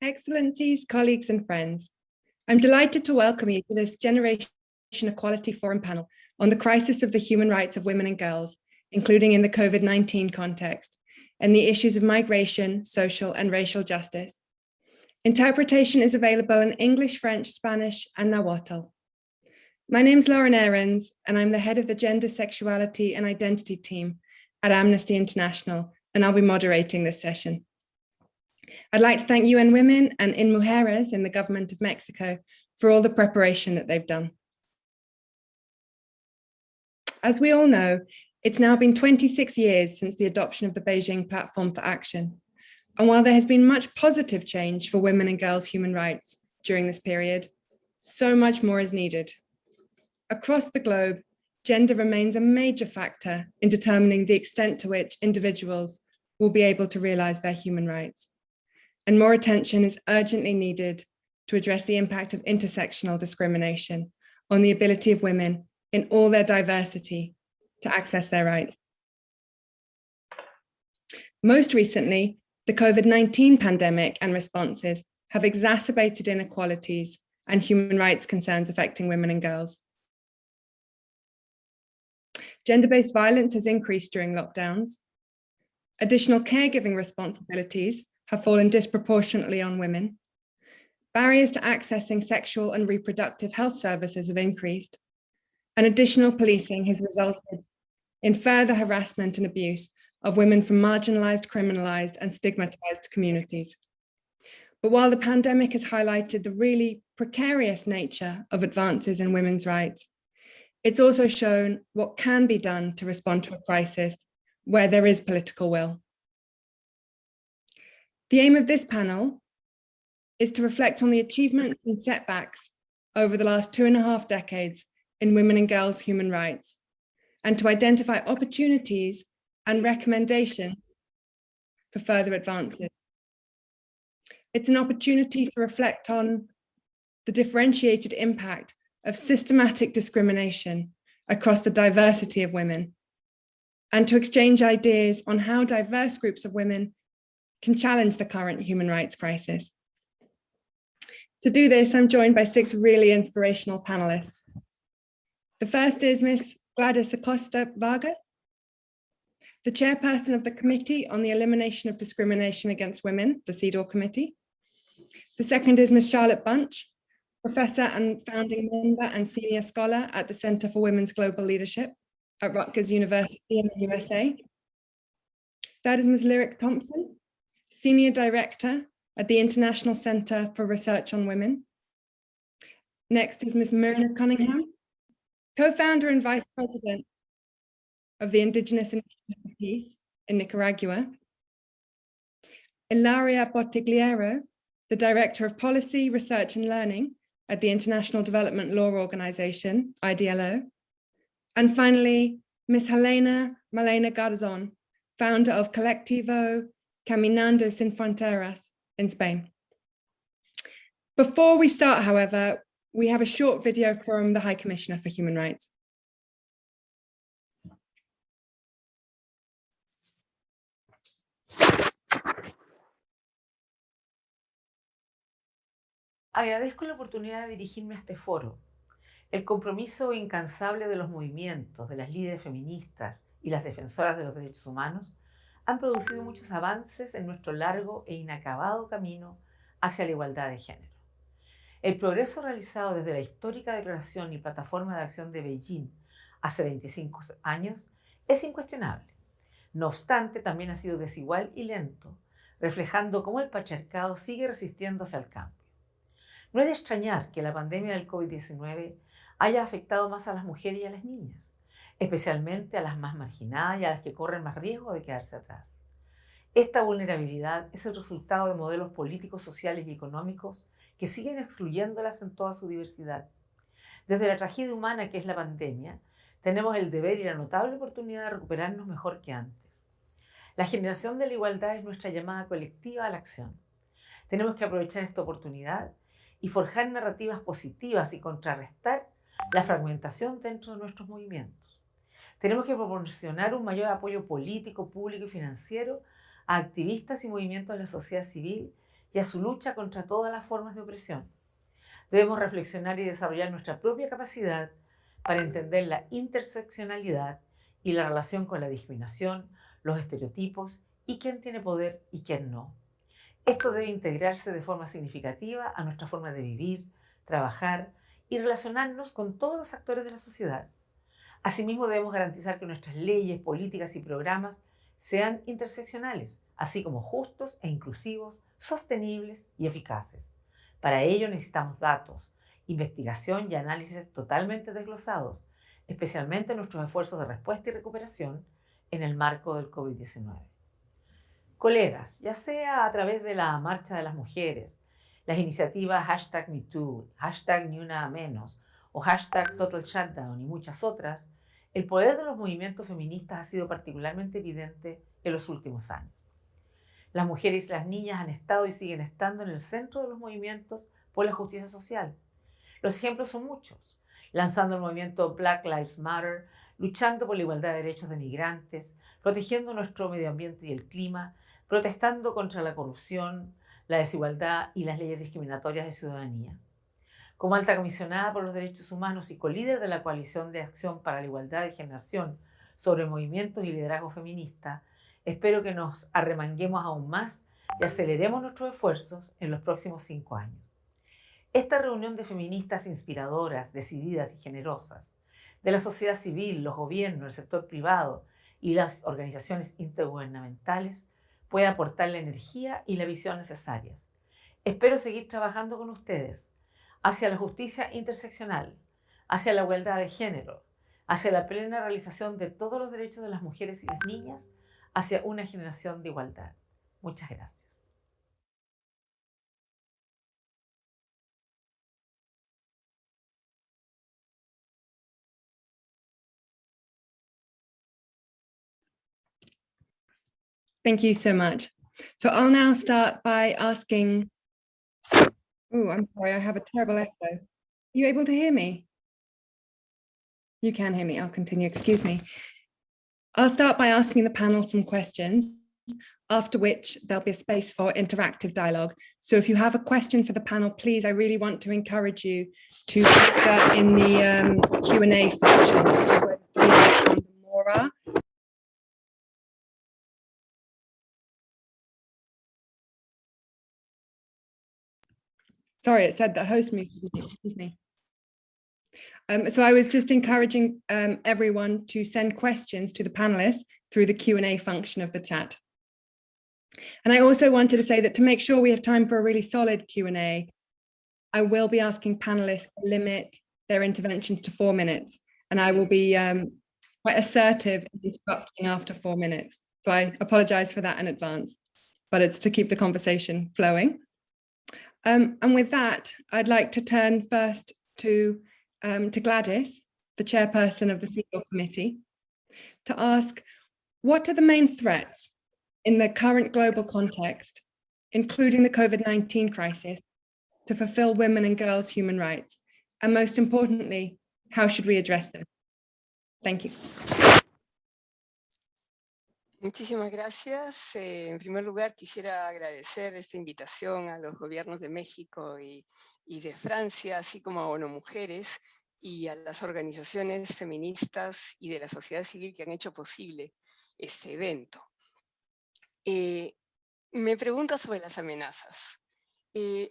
Excellencies, colleagues and friends, I'm delighted to welcome you to this Generation Equality Forum panel on the crisis of the human rights of women and girls, including in the COVID-19 context, and the issues of migration, social and racial justice. Interpretation is available in English, French, Spanish, and Nahuatl. My name's Lauren Ahrens, and I'm the head of the Gender, Sexuality and Identity team at Amnesty International, and I'll be moderating this session. I'd like to thank UN Women and in Mujeres in the government of Mexico for all the preparation that they've done. As we all know, it's now been 26 years since the adoption of the Beijing Platform for Action. And while there has been much positive change for women and girls' human rights during this period, so much more is needed. Across the globe, gender remains a major factor in determining the extent to which individuals will be able to realize their human rights. And more attention is urgently needed to address the impact of intersectional discrimination on the ability of women in all their diversity to access their rights. Most recently, the COVID-19 pandemic and responses have exacerbated inequalities and human rights concerns affecting women and girls. Gender-based violence has increased during lockdowns. Additional caregiving responsibilities have fallen disproportionately on women. Barriers to accessing sexual and reproductive health services have increased, and additional policing has resulted in further harassment and abuse of women from marginalized, criminalized, and stigmatized communities. But while the pandemic has highlighted the really precarious nature of advances in women's rights, it's also shown what can be done to respond to a crisis where there is political will. The aim of this panel is to reflect on the achievements and setbacks over the last 2.5 decades in women and girls' human rights, and to identify opportunities and recommendations for further advances. It's an opportunity to reflect on the differentiated impact of systematic discrimination across the diversity of women, and to exchange ideas on how diverse groups of women can challenge the current human rights crisis. To do this, I'm joined by 6 really inspirational panelists. The first is Ms. Gladys Acosta Vargas, the chairperson of the Committee on the Elimination of Discrimination Against Women, the CEDAW Committee. The second is Ms. Charlotte Bunch, professor and founding member and senior scholar at the Center for Women's Global Leadership at Rutgers University in the USA. Third is Ms. Lyric Thompson, senior director at the International Center for Research on Women. Next is Ms. Myrna Cunningham, co-founder and vice president of the Indigenous Initiative for Peace in Nicaragua. Ilaria Bottigliero, the director of policy, research and learning at the International Development Law Organization, IDLO. And finally, Ms. Helena Malena Garzon, founder of Colectivo Caminando Sin Fronteras in Spain. Before we start, however, we have a short video from the High Commissioner for Human Rights. Agradezco la oportunidad de dirigirme a este foro. El compromiso incansable de los movimientos, de las líderes feministas y las defensoras de los derechos humanos han producido muchos avances en nuestro largo e inacabado camino hacia la igualdad de género. El progreso realizado desde la histórica Declaración y Plataforma de Acción de Beijing hace 25 años es incuestionable. No obstante, también ha sido desigual y lento, reflejando cómo el patriarcado sigue resistiéndose al cambio. No es de extrañar que la pandemia del COVID-19 haya afectado más a las mujeres y a las niñas, especialmente a las más marginadas y a las que corren más riesgo de quedarse atrás. Esta vulnerabilidad es el resultado de modelos políticos, sociales y económicos que siguen excluyéndolas en toda su diversidad. Desde la tragedia humana que es la pandemia, tenemos el deber y la notable oportunidad de recuperarnos mejor que antes. La generación de la igualdad es nuestra llamada colectiva a la acción. Tenemos que aprovechar esta oportunidad y forjar narrativas positivas y contrarrestar la fragmentación dentro de nuestros movimientos. Tenemos que proporcionar un mayor apoyo político, público y financiero a activistas y movimientos de la sociedad civil y a su lucha contra todas las formas de opresión. Debemos reflexionar y desarrollar nuestra propia capacidad para entender la interseccionalidad y la relación con la discriminación, los estereotipos y quién tiene poder y quién no. Esto debe integrarse de forma significativa a nuestra forma de vivir, trabajar y relacionarnos con todos los actores de la sociedad. Asimismo, debemos garantizar que nuestras leyes, políticas y programas sean interseccionales, así como justos e inclusivos, sostenibles y eficaces. Para ello necesitamos datos, investigación y análisis totalmente desglosados, especialmente en nuestros esfuerzos de respuesta y recuperación en el marco del COVID-19. Colegas, ya sea a través de la Marcha de las Mujeres, las iniciativas #MeToo, #NiUnaMenos o #Total Shutdown y muchas otras, el poder de los movimientos feministas ha sido particularmente evidente en los últimos años. Las mujeres y las niñas han estado y siguen estando en el centro de los movimientos por la justicia social. Los ejemplos son muchos, lanzando el movimiento Black Lives Matter, luchando por la igualdad de derechos de migrantes, protegiendo nuestro medio ambiente y el clima, protestando contra la corrupción, la desigualdad y las leyes discriminatorias de ciudadanía. Como alta comisionada por los derechos humanos y colíder de la Coalición de Acción para la Igualdad de Generación sobre movimientos y liderazgo feminista, espero que nos arremanguemos aún más y aceleremos nuestros esfuerzos en los próximos 5 años. Esta reunión de feministas inspiradoras, decididas y generosas, de la sociedad civil, los gobiernos, el sector privado y las organizaciones intergubernamentales, puede aportar la energía y la visión necesarias. Espero seguir trabajando con ustedes hacia la justicia interseccional, hacia la igualdad de género, hacia la plena realización de todos los derechos de las mujeres y las niñas, hacia una generación de igualdad. Muchas gracias. Thank you so much. So I'll now start by asking, oh, I'm sorry, I have a terrible echo. Are you able to hear me? You can hear me, I'll continue, excuse me. I'll start by asking the panel some questions, after which there'll be a space for interactive dialogue. So if you have a question for the panel, please, I really want to encourage you to put that in the Q&A function, which is where the three icons on the more are. Sorry, it said that host muted me, excuse me. So I was just encouraging everyone to send questions to the panelists through the Q&A function of the chat. And I also wanted to say that to make sure we have time for a really solid Q&A, I will be asking panelists to limit their interventions to 4 minutes, and I will be quite assertive in interrupting after 4 minutes. So I apologize for that in advance, but it's to keep the conversation flowing. And with that, I'd like to turn first to Gladys, the chairperson of the CEO Committee, to ask, what are the main threats in the current global context, including the COVID-19 crisis, to fulfill women and girls' human rights? And most importantly, how should we address them? Thank you. Muchísimas gracias. En primer lugar, quisiera agradecer esta invitación a los gobiernos de México y de Francia, así como a ONU Mujeres y a las organizaciones feministas y de la sociedad civil que han hecho posible este evento. Me pregunta sobre las amenazas.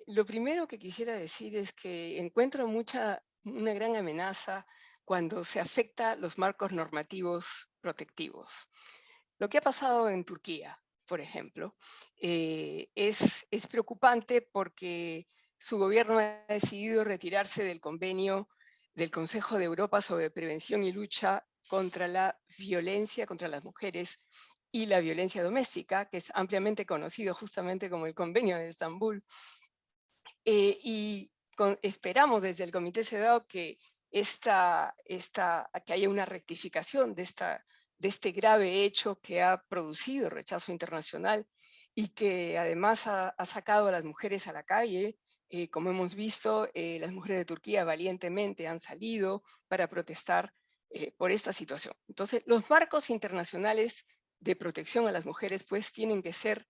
Lo primero que quisiera decir es que encuentro una gran amenaza cuando se afecta los marcos normativos protectivos. Lo que ha pasado en Turquía, por ejemplo, es preocupante porque su gobierno ha decidido retirarse del convenio del Consejo de Europa sobre prevención y lucha contra la violencia contra las mujeres y la violencia doméstica, que es ampliamente conocido justamente como el Convenio de Estambul. Esperamos desde el Comité CEDAW que haya una rectificación de este grave hecho que ha producido rechazo internacional y que además ha sacado a las mujeres a la calle. Como hemos visto, las mujeres de Turquía valientemente han salido para protestar por esta situación. Entonces, los marcos internacionales de protección a las mujeres pues tienen que ser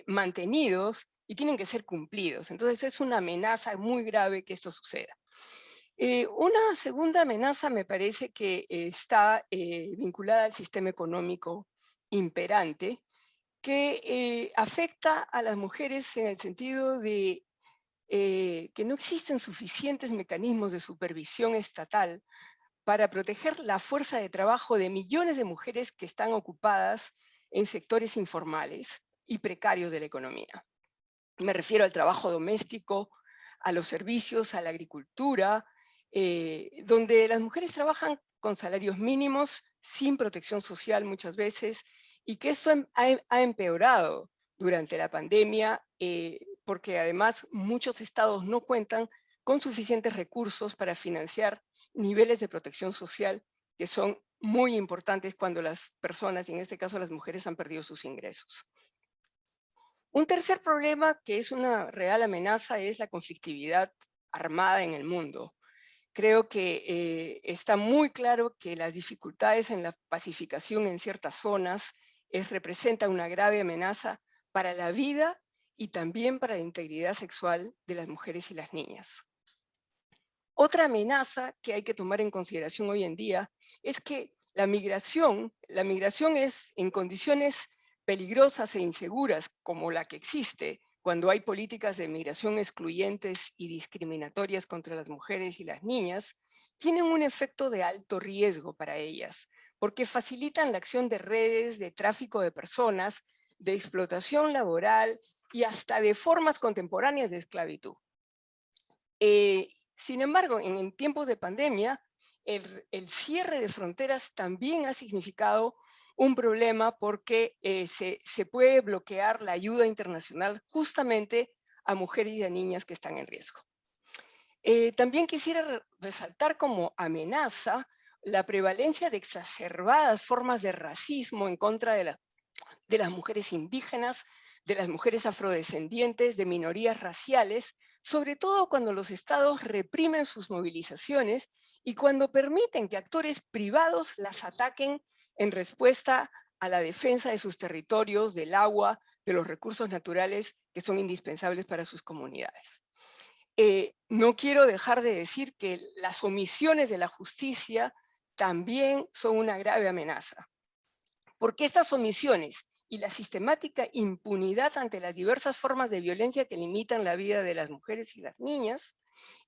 mantenidos y tienen que ser cumplidos. Entonces es una amenaza muy grave que esto suceda. Una segunda amenaza me parece que está vinculada al sistema económico imperante, que afecta a las mujeres en el sentido de que no existen suficientes mecanismos de supervisión estatal para proteger la fuerza de trabajo de millones de mujeres que están ocupadas en sectores informales y precarios de la economía. Me refiero al trabajo doméstico, a los servicios, a la agricultura, donde las mujeres trabajan con salarios mínimos, sin protección social muchas veces, y que esto ha empeorado durante la pandemia, porque además muchos estados no cuentan con suficientes recursos para financiar niveles de protección social que son muy importantes cuando las personas, y en este caso las mujeres, han perdido sus ingresos. Un tercer problema que es una real amenaza es la conflictividad armada en el mundo. Creo que está muy claro que las dificultades en la pacificación en ciertas zonas representan una grave amenaza para la vida y también para la integridad sexual de las mujeres y las niñas. Otra amenaza que hay que tomar en consideración hoy en día es que la migración es en condiciones peligrosas e inseguras como la que existe cuando hay políticas de migración excluyentes y discriminatorias contra las mujeres y las niñas, tienen un efecto de alto riesgo para ellas, porque facilitan la acción de redes de tráfico de personas, de explotación laboral y hasta de formas contemporáneas de esclavitud. Sin embargo, en tiempos de pandemia, el cierre de fronteras también ha significado un problema porque se puede bloquear la ayuda internacional justamente a mujeres y a niñas que están en riesgo. También quisiera resaltar como amenaza la prevalencia de exacerbadas formas de racismo en contra de las mujeres indígenas, de las mujeres afrodescendientes, de minorías raciales, sobre todo cuando los estados reprimen sus movilizaciones y cuando permiten que actores privados las ataquen en respuesta a la defensa de sus territorios, del agua, de los recursos naturales que son indispensables para sus comunidades. No quiero dejar de decir que las omisiones de la justicia también son una grave amenaza, porque estas omisiones y la sistemática impunidad ante las diversas formas de violencia que limitan la vida de las mujeres y las niñas,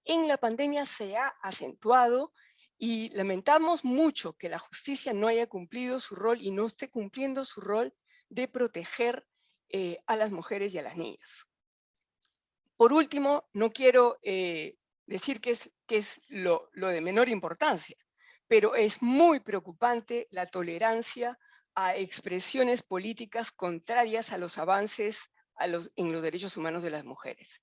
en la pandemia se ha acentuado y lamentamos mucho que la justicia no haya cumplido su rol y no esté cumpliendo su rol de proteger a las mujeres y a las niñas. Por último, no quiero decir que es lo de menor importancia, pero es muy preocupante la tolerancia a expresiones políticas contrarias a los avances en los derechos humanos de las mujeres,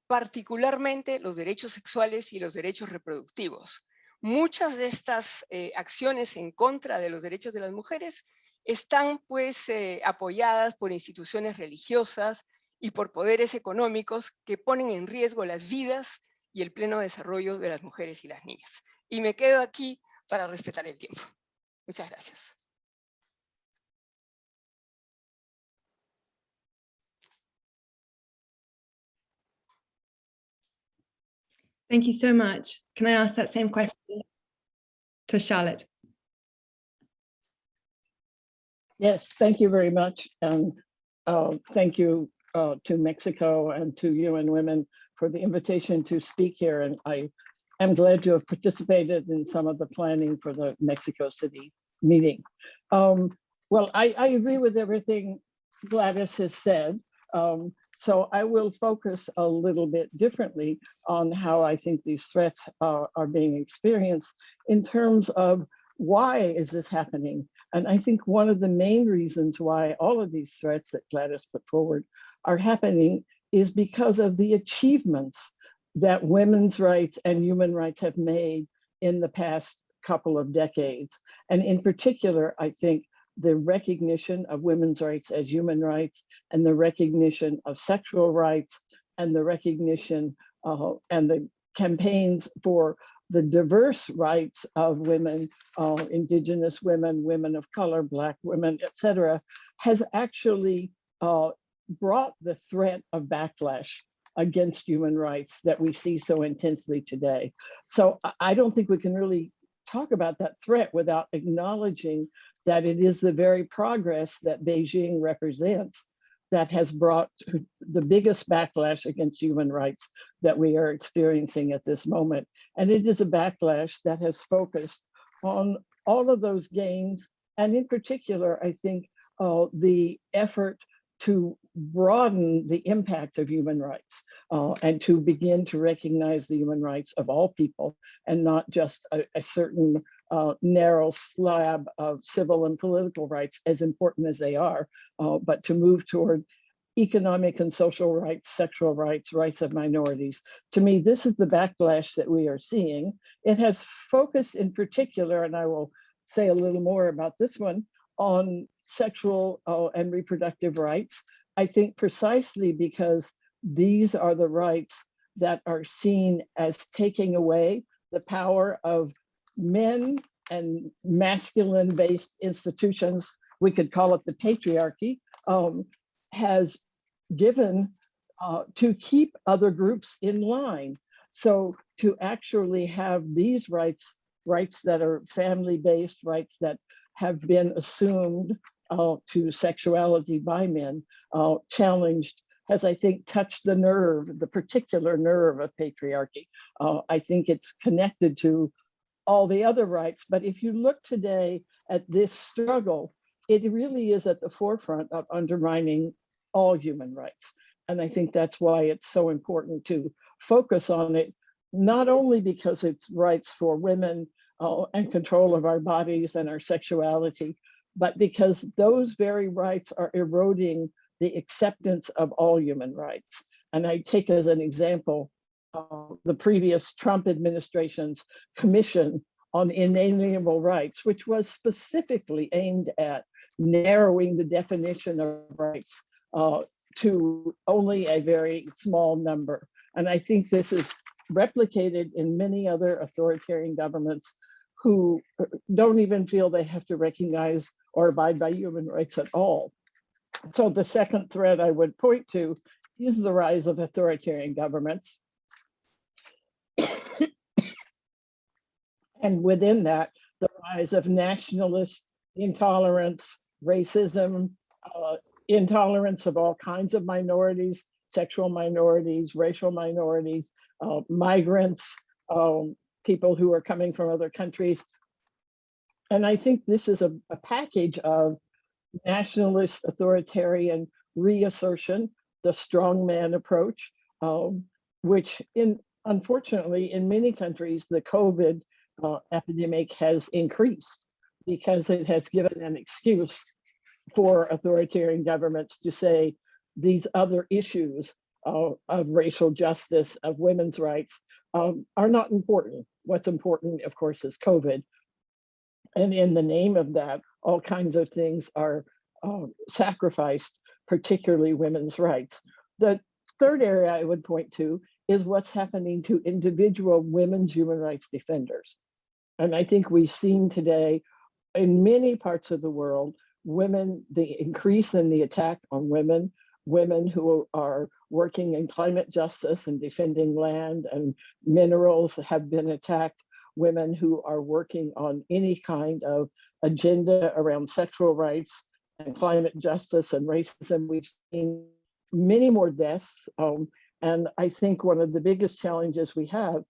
particularmente los derechos sexuales y los derechos reproductivos. Muchas de estas acciones en contra de los derechos de las mujeres están pues apoyadas por instituciones religiosas y por poderes económicos que ponen en riesgo las vidas y el pleno desarrollo de las mujeres y las niñas. Y me quedo aquí para respetar el tiempo. Muchas gracias. Thank you so much. Can I ask that same question to Charlotte? Yes, thank you very much. And thank you to Mexico and to UN Women for the invitation to speak here. And I am glad to have participated in some of the planning for the Mexico City meeting. Well, I agree with everything Gladys has said. So I will focus a little bit differently on how I think these threats are being experienced in terms of why is this happening? And I think one of the main reasons why all of these threats that Gladys put forward are happening is because of the achievements that women's rights and human rights have made in the past couple of decades. And in particular, I think the recognition of women's rights as human rights and the recognition of sexual rights and the recognition and the campaigns for the diverse rights of women, indigenous women, women of color, Black women, et cetera, has actually brought the threat of backlash against human rights that we see so intensely today. So I don't think we can really talk about that threat without acknowledging that it is the very progress that Beijing represents that has brought the biggest backlash against human rights that we are experiencing at this moment. And it is a backlash that has focused on all of those gains, and in particular, I think the effort to broaden the impact of human rights and to begin to recognize the human rights of all people and not just a certain narrow slab of civil and political rights, as important as they are, but to move toward economic and social rights, sexual rights, rights of minorities. To me, this is the backlash that we are seeing. It has focused in particular, and I will say a little more about this one, on sexual and reproductive rights. I think precisely because these are the rights that are seen as taking away the power of men and masculine-based institutions, we could call it the patriarchy, has given to keep other groups in line. So to actually have these rights that are family-based, rights that have been assumed to sexuality by men, challenged, has, I think, touched the nerve, the particular nerve of patriarchy. I think it's connected to all the other rights. But if you look today at this struggle, it really is at the forefront of undermining all human rights. And I think that's why it's so important to focus on it, not only because it's rights for women and control of our bodies and our sexuality, but because those very rights are eroding the acceptance of all human rights. And I take as an example the previous Trump administration's Commission on Inalienable Rights, which was specifically aimed at narrowing the definition of rights to only a very small number. And I think this is replicated in many other authoritarian governments who don't even feel they have to recognize or abide by human rights at all. So the second thread I would point to is the rise of authoritarian governments. And within that, the rise of nationalist intolerance, racism, intolerance of all kinds of minorities, sexual minorities, racial minorities, migrants, people who are coming from other countries. And I think this is a package of nationalist authoritarian reassertion, the strongman approach, which unfortunately in many countries, the COVID epidemic has increased because it has given an excuse for authoritarian governments to say these other issues of racial justice, of women's rights, are not important. What's important, of course, is COVID. And in the name of that, all kinds of things are sacrificed, particularly women's rights. The third area I would point to is what's happening to individual women's human rights defenders. And I think we've seen today in many parts of the world, women, the increase in the attack on women, women who are working in climate justice and defending land and minerals have been attacked, women who are working on any kind of agenda around sexual rights and climate justice and racism. We've seen many more deaths. And I think one of the biggest challenges we have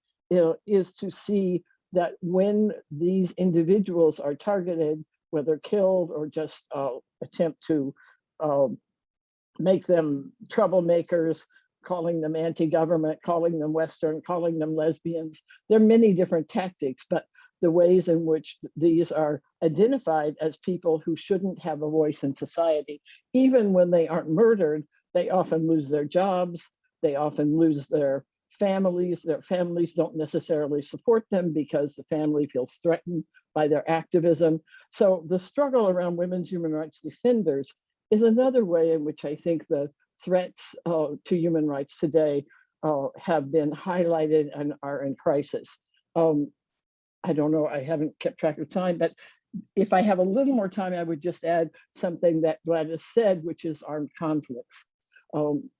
is to see that when these individuals are targeted, whether killed or just attempt to make them troublemakers, calling them anti-government, calling them Western, calling them lesbians. There are many different tactics, but the ways in which these are identified as people who shouldn't have a voice in society, even when they aren't murdered, they often lose their jobs, they often lose their families don't necessarily support them because the family feels threatened by their activism. So the struggle around women's human rights defenders is another way in which I think the threats to human rights today have been highlighted and are in crisis. I don't know, I haven't kept track of time, but if I have a little more time, I would just add something that Gladys said, which is armed conflicts.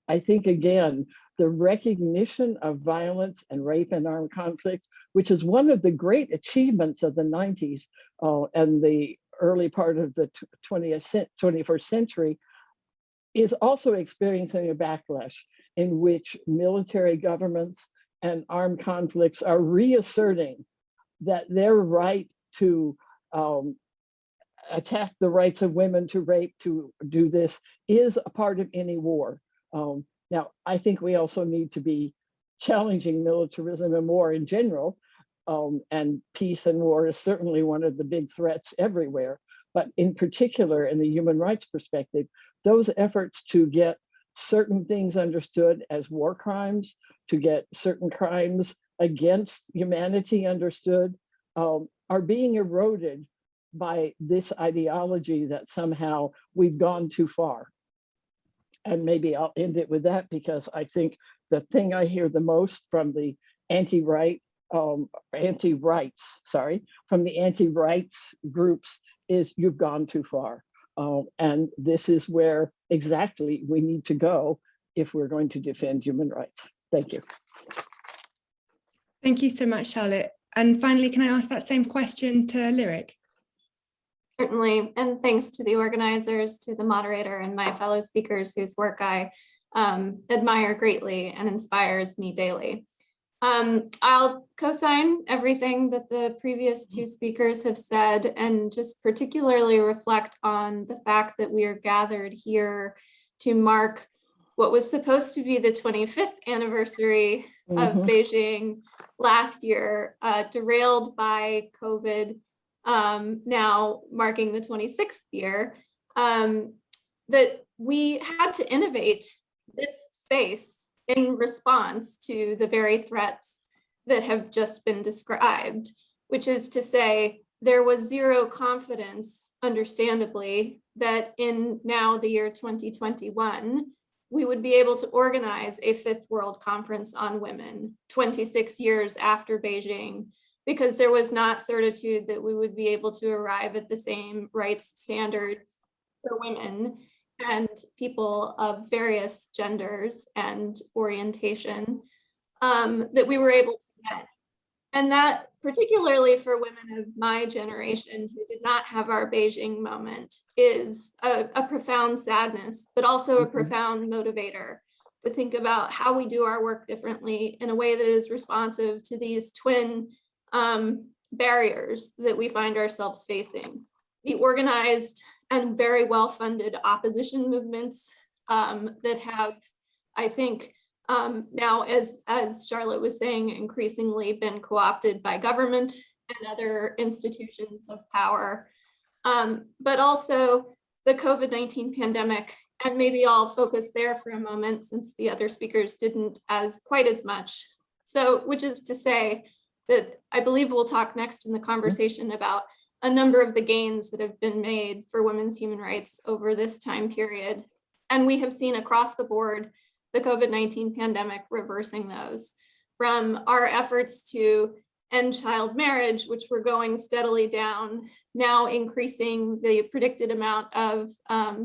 I think, again, the recognition of violence and rape and armed conflict, which is one of the great achievements of the 90s and the early part of the 21st century, is also experiencing a backlash in which military governments and armed conflicts are reasserting that their right to attack the rights of women, to rape, to do this, is a part of any war. Now, I think we also need to be challenging militarism and war in general, and peace and war is certainly one of the big threats everywhere. But in particular, in the human rights perspective, those efforts to get certain things understood as war crimes, to get certain crimes against humanity understood, are being eroded by this ideology that somehow we've gone too far. And maybe I'll end it with that, because I think the thing I hear the most from the anti-rights groups is you've gone too far. And this is where exactly we need to go if we're going to defend human rights. Thank you. Thank you so much, Charlotte. And finally, can I ask that same question to Lyric? Certainly, and thanks to the organizers, to the moderator, and my fellow speakers whose work I admire greatly and inspires me daily. I'll co-sign everything that the previous two speakers have said, and just particularly reflect on the fact that we are gathered here to mark what was supposed to be the 25th anniversary of Beijing last year, derailed by COVID, now marking the 26th year, that we had to innovate this space in response to the very threats that have just been described, which is to say, there was zero confidence, understandably, that in now the year 2021, we would be able to organize a Fifth World Conference on Women 26 years after Beijing, because there was not certitude that we would be able to arrive at the same rights standards for women and people of various genders and orientation that we were able to get. And that, particularly for women of my generation who did not have our Beijing moment, is a profound sadness, but also a profound motivator to think about how we do our work differently in a way that is responsive to these twin barriers that we find ourselves facing. The organized and very well-funded opposition movements that have, I think, now, as Charlotte was saying, increasingly been co-opted by government and other institutions of power, but also the COVID-19 pandemic. And maybe I'll focus there for a moment, since the other speakers didn't quite as much. So, which is to say that I believe we'll talk next in the conversation about a number of the gains that have been made for women's human rights over this time period. And we have seen across the board the COVID-19 pandemic reversing those, from our efforts to end child marriage, which were going steadily down, now increasing the predicted amount of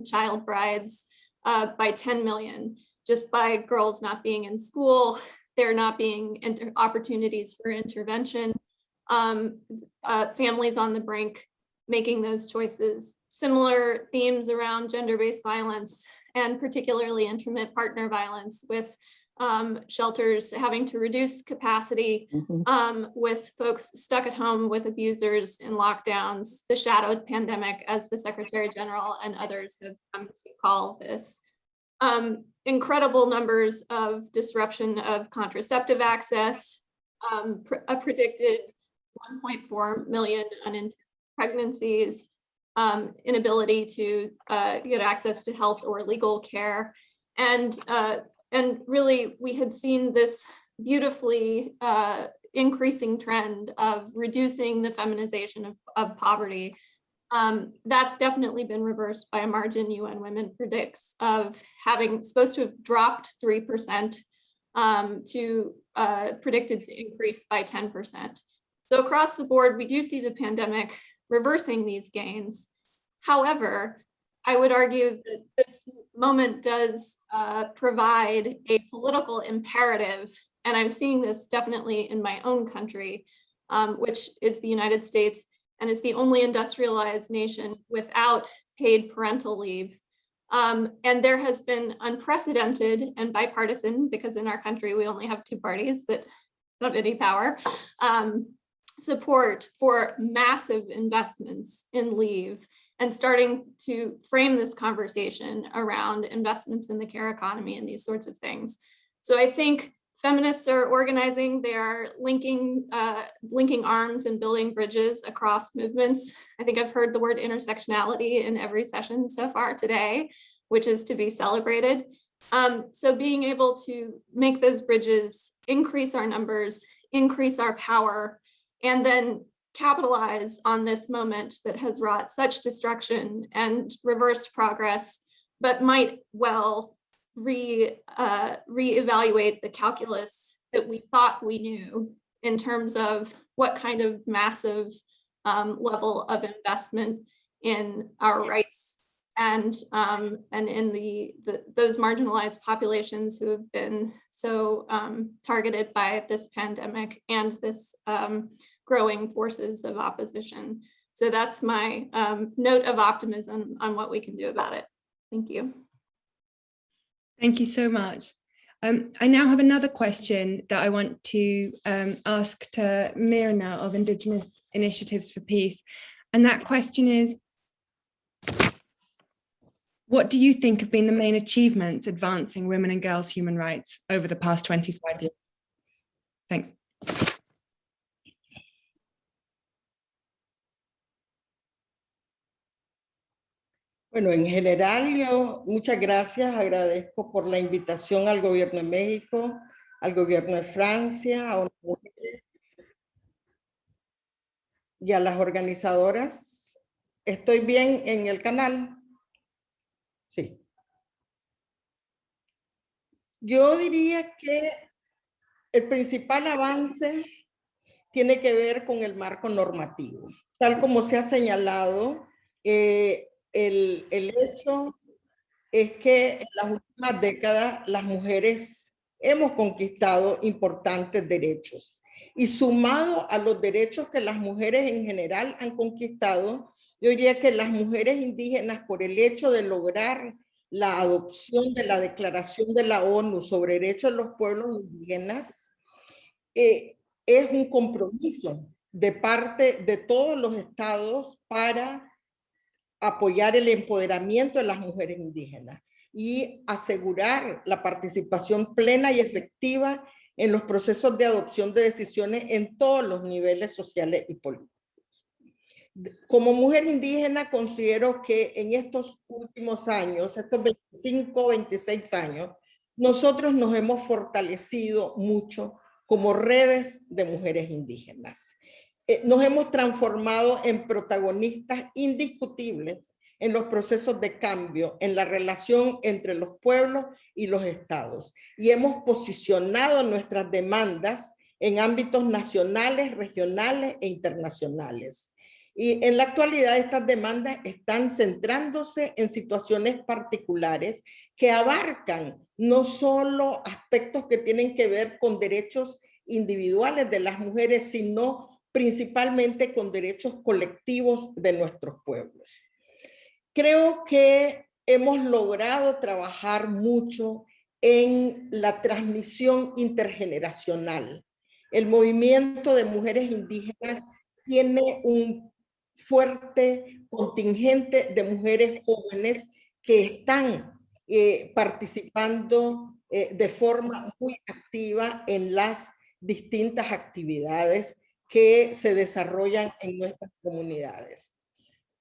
child brides by 10 million, just by girls not being in school, there not being opportunities for intervention, families on the brink making those choices. Similar themes around gender-based violence, and particularly intimate partner violence, with shelters having to reduce capacity, with folks stuck at home with abusers in lockdowns, the shadowed pandemic, as the Secretary General and others have come to call this. Incredible numbers of disruption of contraceptive access, a predicted 1.4 million unintended pregnancies, inability to get access to health or legal care. And really, we had seen this beautifully increasing trend of reducing the feminization of poverty. That's definitely been reversed by a margin UN Women predicts of having supposed to have dropped 3% to predicted to increase by 10%. So across the board, we do see the pandemic reversing these gains. However, I would argue that this moment does provide a political imperative, and I'm seeing this definitely in my own country, which is the United States, and is the only industrialized nation without paid parental leave. And there has been unprecedented and bipartisan, because in our country we only have two parties that have any power, support for massive investments in leave, and starting to frame this conversation around investments in the care economy and these sorts of things. So I think feminists are organizing, they are linking arms and building bridges across movements. I think I've heard the word intersectionality in every session so far today, which is to be celebrated. So being able to make those bridges, increase our numbers, increase our power, and then capitalize on this moment that has wrought such destruction and reversed progress, but might well reevaluate the calculus that we thought we knew in terms of what kind of massive level of investment in our rights and in those marginalized populations who have been so targeted by this pandemic and this growing forces of opposition. So that's my note of optimism on what we can do about it. Thank you. Thank you so much. I now have another question that I want to ask to Mirna of Indigenous Initiatives for Peace. And that question is, what do you think have been the main achievements advancing women and girls' human rights over the past 25 years? Thanks. Bueno, en general, yo muchas gracias, agradezco por la invitación al Gobierno de México, al Gobierno de Francia, a Mujeres y a las organizadoras. ¿Estoy bien en el canal? Sí. Yo diría que el principal avance tiene que ver con el marco normativo. Tal como se ha señalado, el hecho es que en las últimas décadas las mujeres hemos conquistado importantes derechos. Y sumado a los derechos que las mujeres en general han conquistado, yo diría que las mujeres indígenas, por el hecho de lograr la adopción de la Declaración de la ONU sobre Derechos de los Pueblos Indígenas, es un compromiso de parte de todos los estados para apoyar el empoderamiento de las mujeres indígenas y asegurar la participación plena y efectiva en los procesos de adopción de decisiones en todos los niveles sociales y políticos. Como mujer indígena, considero que en estos últimos años, estos 25, 26 años, nosotros nos hemos fortalecido mucho como redes de mujeres indígenas. Nos hemos transformado en protagonistas indiscutibles en los procesos de cambio, en la relación entre los pueblos y los estados. Y hemos posicionado nuestras demandas en ámbitos nacionales, regionales e internacionales. Y en la actualidad estas demandas están centrándose en situaciones particulares que abarcan no solo aspectos que tienen que ver con derechos individuales de las mujeres, sino principalmente con derechos colectivos de nuestros pueblos. Creo que hemos logrado trabajar mucho en la transmisión intergeneracional. El movimiento de mujeres indígenas tiene un fuerte contingente de mujeres jóvenes que están participando de forma muy activa en las distintas actividades que se desarrollan en nuestras comunidades.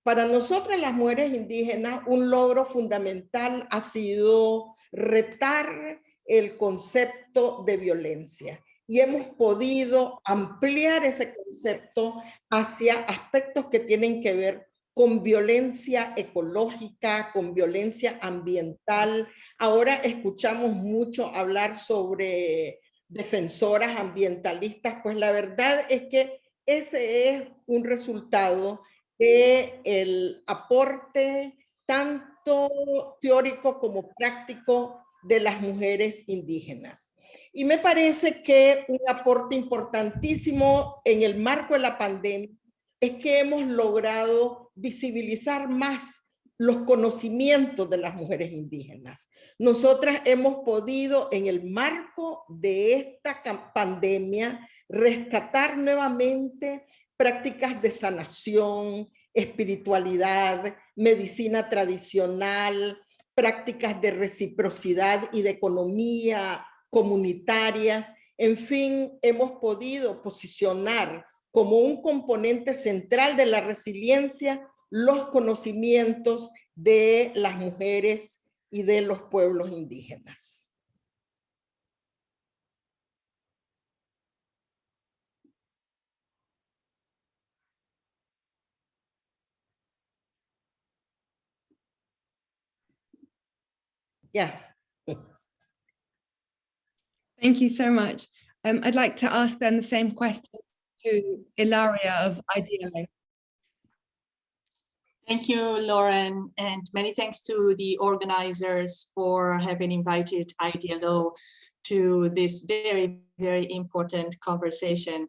Para nosotras las mujeres indígenas, un logro fundamental ha sido retar el concepto de violencia y hemos podido ampliar ese concepto hacia aspectos que tienen que ver con violencia ecológica, con violencia ambiental. Ahora escuchamos mucho hablar sobre defensoras ambientalistas, pues la verdad es que ese es un resultado del aporte tanto teórico como práctico de las mujeres indígenas. Y me parece que un aporte importantísimo en el marco de la pandemia es que hemos logrado visibilizar más los conocimientos de las mujeres indígenas. Nosotras hemos podido, en el marco de esta pandemia, rescatar nuevamente prácticas de sanación, espiritualidad, medicina tradicional, prácticas de reciprocidad y de economía comunitarias. En fin, hemos podido posicionar como un componente central de la resiliencia los conocimientos de las mujeres y de los pueblos indígenas. Yeah. Thank you so much. I'd like to ask then the same question to Ilaria of Idealo. Thank you, Lauren, and many thanks to the organizers for having invited Idealo to this very, very important conversation.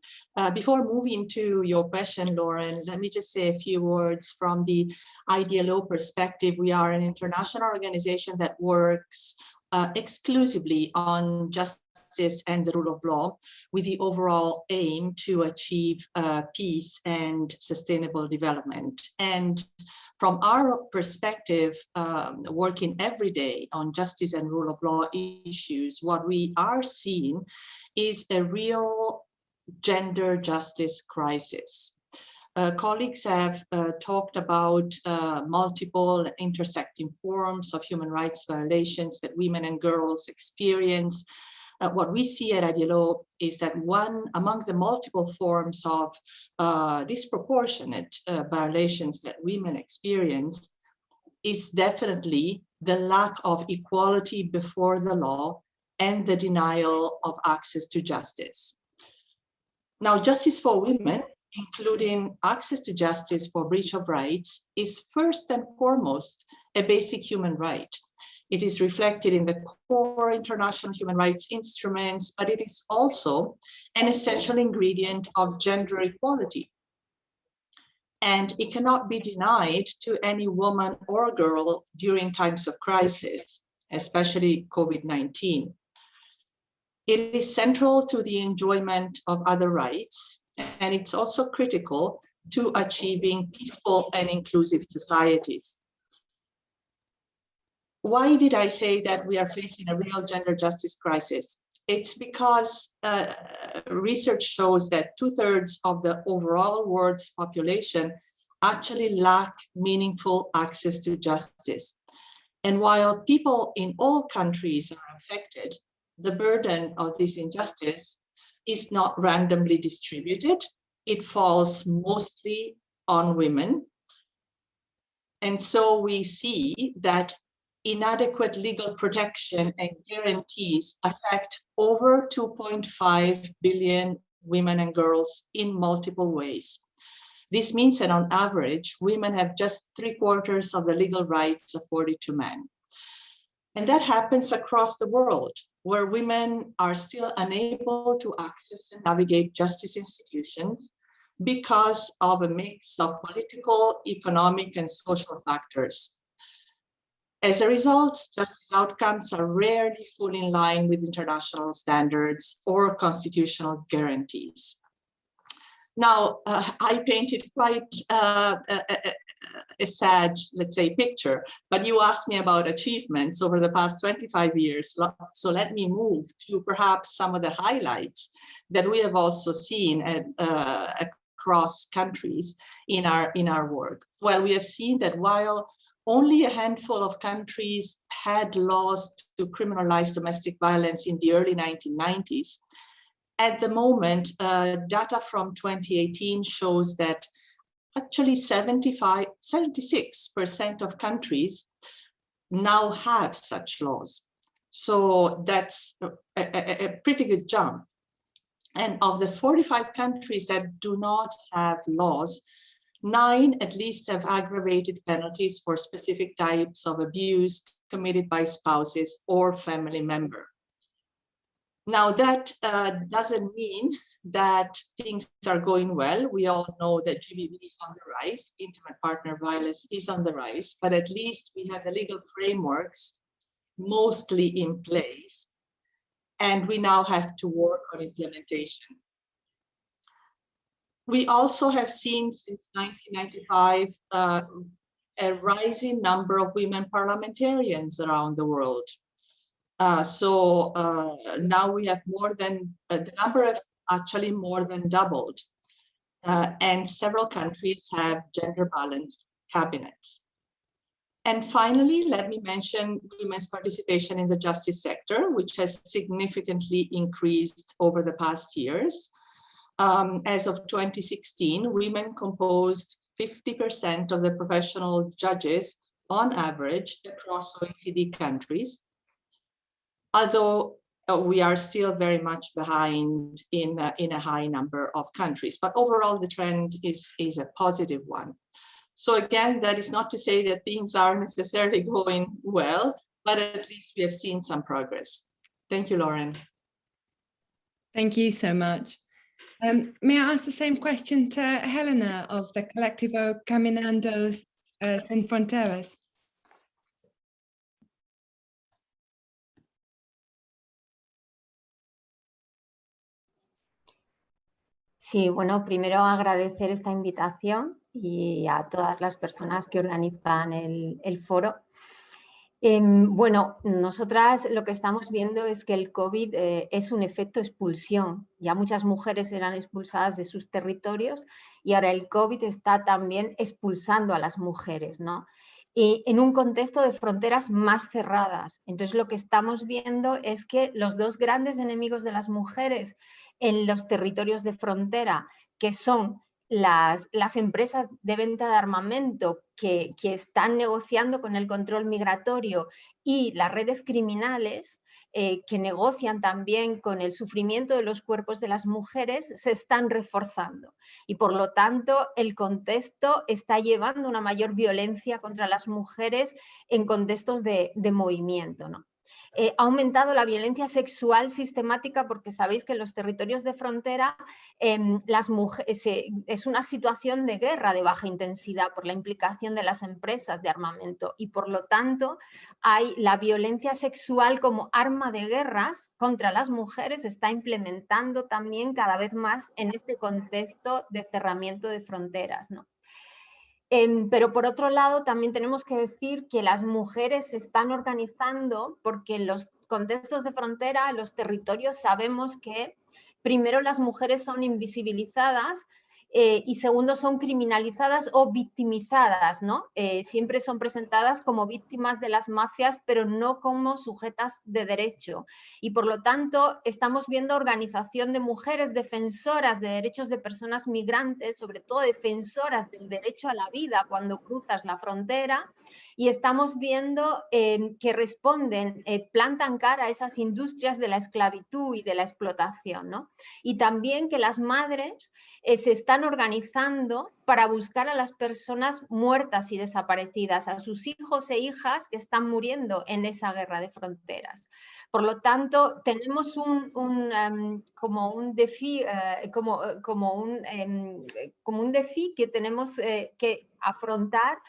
Before moving to your question, Lauren, let me just say a few words from the Idealo perspective. We are an international organization that works exclusively on justice and the rule of law, with the overall aim to achieve peace and sustainable development. And from our perspective, working every day on justice and rule of law issues, what we are seeing is a real gender justice crisis. Colleagues have talked about multiple intersecting forms of human rights violations that women and girls experience. What we see at Idealo is that one among the multiple forms of disproportionate violations that women experience is definitely the lack of equality before the law and the denial of access to justice. Now, justice for women, including access to justice for breach of rights, is first and foremost a basic human right. It is reflected in the core international human rights instruments, but it is also an essential ingredient of gender equality. And it cannot be denied to any woman or girl during times of crisis, especially COVID-19. It is central to the enjoyment of other rights, and it's also critical to achieving peaceful and inclusive societies. Why did I say that we are facing a real gender justice crisis? It's because research shows that 2/3 of the overall world's population actually lack meaningful access to justice. And while people in all countries are affected, the burden of this injustice is not randomly distributed. It falls mostly on women. And so we see that inadequate legal protection and guarantees affect over 2.5 billion women and girls in multiple ways. This means that on average, women have just 3/4 of the legal rights afforded to men. And that happens across the world, where women are still unable to access and navigate justice institutions because of a mix of political, economic, and social factors. As a result, justice outcomes are rarely fully in line with international standards or constitutional guarantees. Now, I painted quite a sad, let's say, picture, but you asked me about achievements over the past 25 years. So let me move to perhaps some of the highlights that we have also seen across countries in our work. Well, we have seen that while only a handful of countries had laws to criminalize domestic violence in the early 1990s. At the moment, data from 2018 shows that actually 76% of countries now have such laws. So that's a pretty good jump. And of the 45 countries that do not have laws, 9 at least have aggravated penalties for specific types of abuse committed by spouses or family member. Now that doesn't mean that things are going well. We all know that GBV is on the rise, intimate partner violence is on the rise, but at least we have the legal frameworks mostly in place, and we now have to work on implementation. We also have seen since 1995 a rising number of women parliamentarians around the world. Now we have more than, the number have actually more than doubled. And several countries have gender balanced cabinets. And finally, let me mention women's participation in the justice sector, which has significantly increased over the past years. As of 2016, women composed 50% of the professional judges on average across OECD countries, although we are still very much behind in a high number of countries. But overall, the trend is a positive one. So again, that is not to say that things are necessarily going well, but at least we have seen some progress. Thank you, Lauren. Thank you so much. May I ask the same question to Helena of the Colectivo Caminando Sin Fronteras? Sí, bueno, primero agradecer esta invitación y a todas las personas que organizan el foro. Bueno, nosotras lo que estamos viendo es que el COVID es un efecto expulsión. Ya muchas mujeres eran expulsadas de sus territorios y ahora el COVID está también expulsando a las mujeres, ¿no? Y en un contexto de fronteras más cerradas. Entonces lo que estamos viendo es que los dos grandes enemigos de las mujeres en los territorios de frontera, que son las empresas de venta de armamento que están negociando con el control migratorio y las redes criminales que negocian también con el sufrimiento de los cuerpos de las mujeres, se están reforzando. Y por lo tanto, el contexto está llevando una mayor violencia contra las mujeres en contextos de movimiento, ¿no? Ha aumentado la violencia sexual sistemática porque sabéis que en los territorios de frontera las mujeres, es una situación de guerra de baja intensidad por la implicación de las empresas de armamento y por lo tanto hay la violencia sexual como arma de guerras contra las mujeres, se está implementando también cada vez más en este contexto de cerramiento de fronteras, ¿no? Pero por otro lado también tenemos que decir que las mujeres se están organizando porque en los contextos de frontera, en los territorios, sabemos que primero las mujeres son invisibilizadas y segundo son criminalizadas o victimizadas, ¿no? Siempre son presentadas como víctimas de las mafias, pero no como sujetas de derecho. Y por lo tanto estamos viendo organización de mujeres defensoras de derechos de personas migrantes, sobre todo defensoras del derecho a la vida cuando cruzas la frontera, y estamos viendo que responden, plantan cara a esas industrias de la esclavitud y de la explotación, ¿no? Y también que las madres se están organizando para buscar a las personas muertas y desaparecidas, a sus hijos e hijas que están muriendo en esa guerra de fronteras. Por lo tanto, tenemos como un desafío que tenemos que afrontar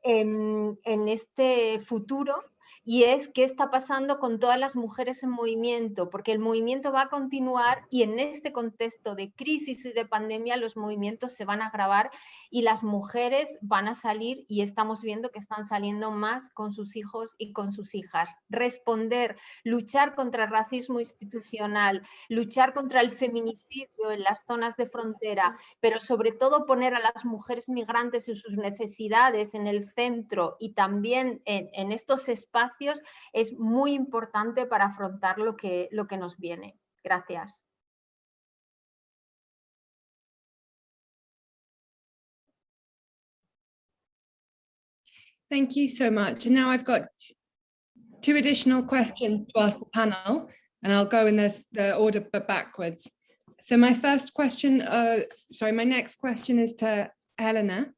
en este futuro, y es qué está pasando con todas las mujeres en movimiento, porque el movimiento va a continuar y en este contexto de crisis y de pandemia los movimientos se van a agravar y las mujeres van a salir, y estamos viendo que están saliendo más con sus hijos y con sus hijas. Responder, luchar contra el racismo institucional, luchar contra el feminicidio en las zonas de frontera, pero sobre todo poner a las mujeres migrantes y sus necesidades en el centro y también en estos espacios es muy importante para afrontar lo que nos viene. Gracias. Thank you so much. And now I've got two additional questions to ask the panel, and I'll go in the order but backwards. So my next question is to Helena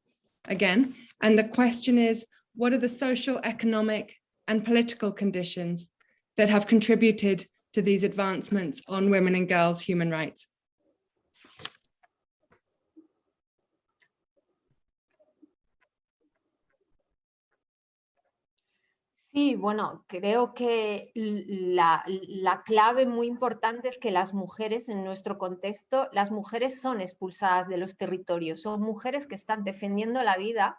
again. And the question is, what are the social, economic, and political conditions that have contributed to these advancements on women and girls' human rights? Sí, bueno, creo que la clave muy importante es que las mujeres en nuestro contexto, las mujeres son expulsadas de los territorios, son mujeres que están defendiendo la vida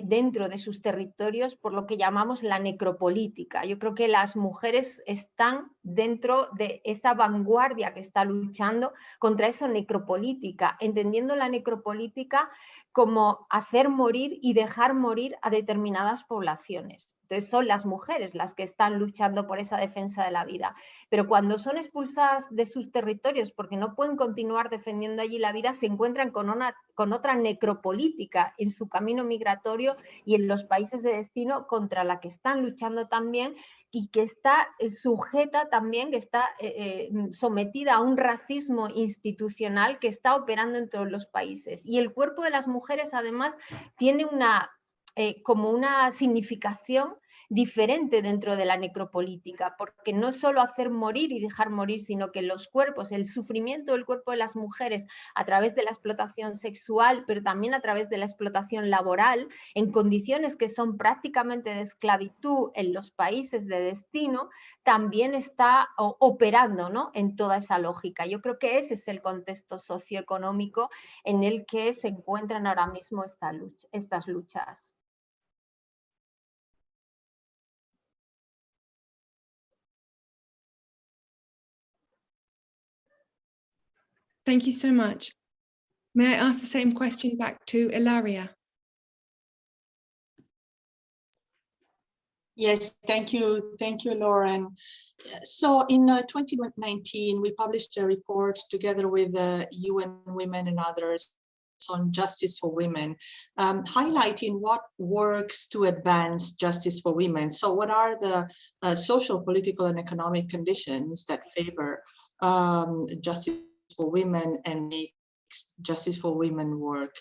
dentro de sus territorios por lo que llamamos la necropolítica. Yo creo que las mujeres están dentro de esa vanguardia que está luchando contra esa necropolítica, entendiendo la necropolítica como hacer morir y dejar morir a determinadas poblaciones. Entonces son las mujeres las que están luchando por esa defensa de la vida. Pero cuando son expulsadas de sus territorios porque no pueden continuar defendiendo allí la vida, se encuentran con otra necropolítica en su camino migratorio y en los países de destino contra la que están luchando también y que está sujeta también, que está sometida a un racismo institucional que está operando en todos los países. Y el cuerpo de las mujeres además tiene como una significación diferente dentro de la necropolítica, porque no es solo hacer morir y dejar morir, sino que los cuerpos, el sufrimiento del cuerpo de las mujeres a través de la explotación sexual, pero también a través de la explotación laboral, en condiciones que son prácticamente de esclavitud en los países de destino, también está operando, ¿no?, en toda esa lógica. Yo creo que ese es el contexto socioeconómico en el que se encuentran ahora mismo estas luchas. Thank you so much. May I ask the same question back to Ilaria? Yes, thank you, Lauren. So in 2019, we published a report together with UN Women and others on justice for women, highlighting what works to advance justice for women. So what are the social, political, and economic conditions that favor justice for women and make justice for women work?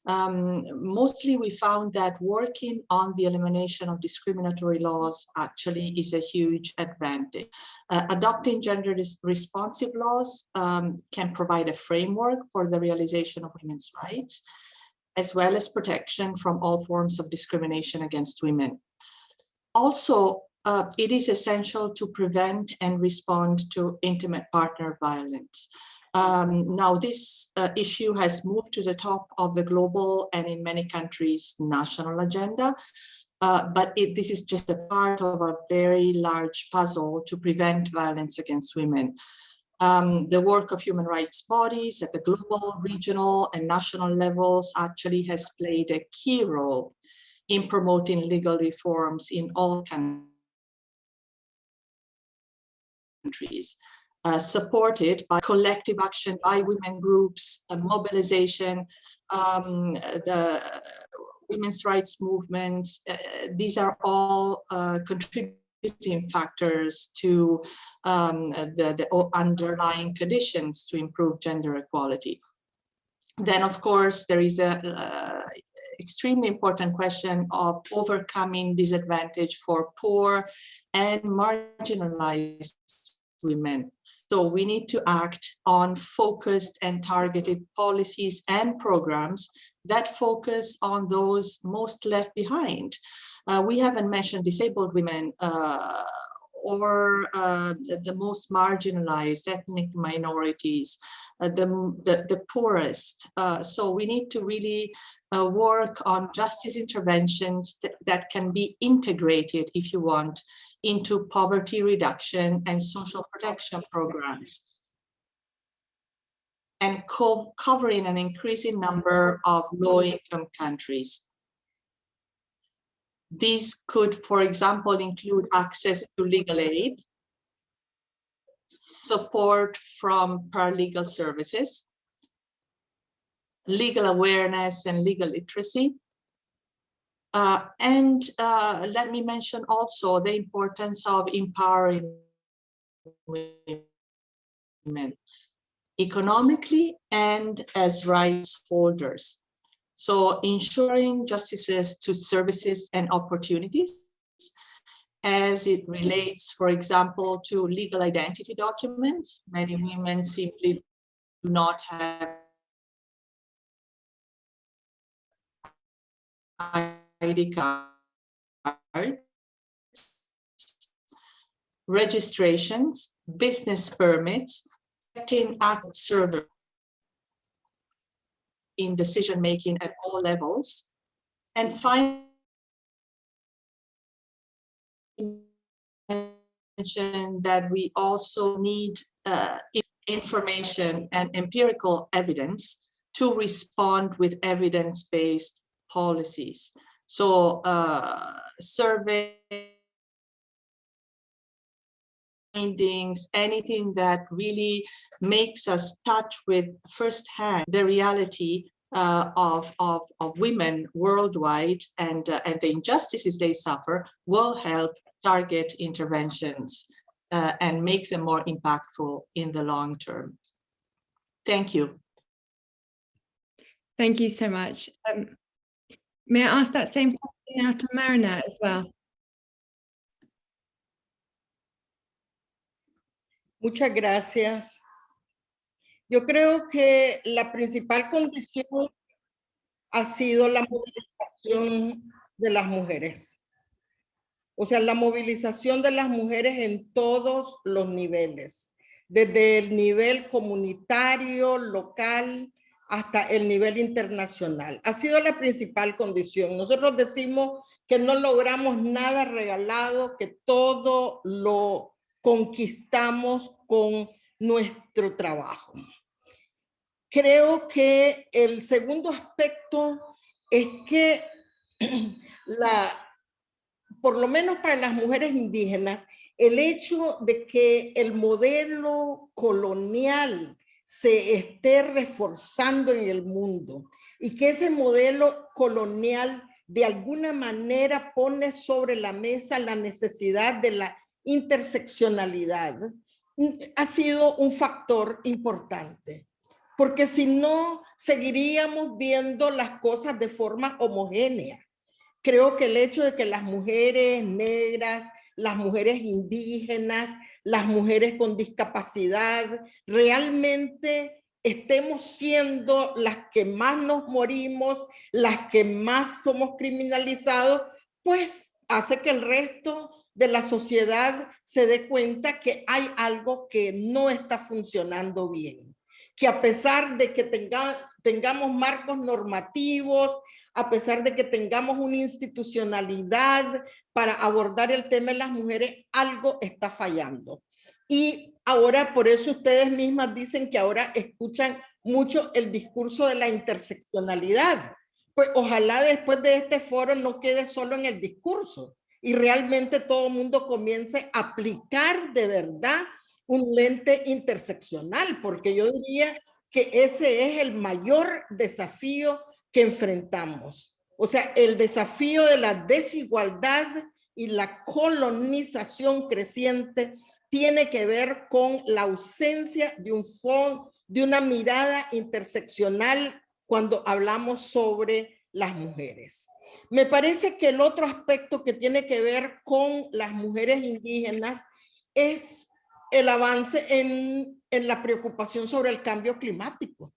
Mostly we found that working on the elimination of discriminatory laws actually is a huge advantage. Adopting gender responsive laws can provide a framework for the realization of women's rights, as well as protection from all forms of discrimination against women. Also, it is essential to prevent and respond to intimate partner violence. Now, this issue has moved to the top of the global and in many countries' national agenda, but this is just a part of a very large puzzle to prevent violence against women. The work of human rights bodies at the global, regional, and national levels actually has played a key role in promoting legal reforms in all countries. Supported by collective action by women groups, mobilization, the women's rights movements. These are all contributing factors to the underlying conditions to improve gender equality. Then, of course, there is a extremely important question of overcoming disadvantage for poor and marginalized women. So we need to act on focused and targeted policies and programs that focus on those most left behind. We haven't mentioned disabled women or the most marginalized ethnic minorities, the poorest. So we need to really work on justice interventions that can be integrated, if you want, into poverty reduction and social protection programs, and covering an increasing number of low-income countries. These could, for example, include access to legal aid, support from paralegal services, legal awareness and legal literacy, and let me mention also the importance of empowering women economically and as rights holders. So ensuring justices to services and opportunities as it relates, for example, to legal identity documents. Many women simply do not have ID card, registrations, business permits, setting up server in decision-making at all levels, and finally, mention that we also need information and empirical evidence to respond with evidence-based policies. So survey findings, anything that really makes us touch with firsthand the reality of women worldwide and the injustices they suffer will help target interventions and make them more impactful in the long term. Thank you. Thank you so much. May I ask that same question now to Marina as well? Muchas gracias. Yo creo que la principal condición ha sido la movilización de las mujeres. O sea, la movilización de las mujeres en todos los niveles, desde el nivel comunitario, local, hasta el nivel internacional. Ha sido la principal condición. Nosotros decimos que no logramos nada regalado, que todo lo conquistamos con nuestro trabajo. Creo que el segundo aspecto es que por lo menos para las mujeres indígenas, el hecho de que el modelo colonial se esté reforzando en el mundo y que ese modelo colonial de alguna manera pone sobre la mesa la necesidad de la interseccionalidad, ha sido un factor importante. Porque si no, seguiríamos viendo las cosas de forma homogénea. Creo que el hecho de que las mujeres negras, las mujeres indígenas, las mujeres con discapacidad, realmente estemos siendo las que más nos morimos, las que más somos criminalizados, pues hace que el resto de la sociedad se dé cuenta que hay algo que no está funcionando bien. Que a pesar de que tengamos marcos normativos, a pesar de que tengamos una institucionalidad para abordar el tema de las mujeres, algo está fallando. Y ahora, por eso ustedes mismas dicen que ahora escuchan mucho el discurso de la interseccionalidad. Pues ojalá después de este foro no quede solo en el discurso y realmente todo el mundo comience a aplicar de verdad un lente interseccional, porque yo diría que ese es el mayor desafío que enfrentamos. O sea, el desafío de la desigualdad y la colonización creciente tiene que ver con la ausencia de una mirada interseccional cuando hablamos sobre las mujeres. Me parece que el otro aspecto que tiene que ver con las mujeres indígenas es el avance en la preocupación sobre el cambio climático.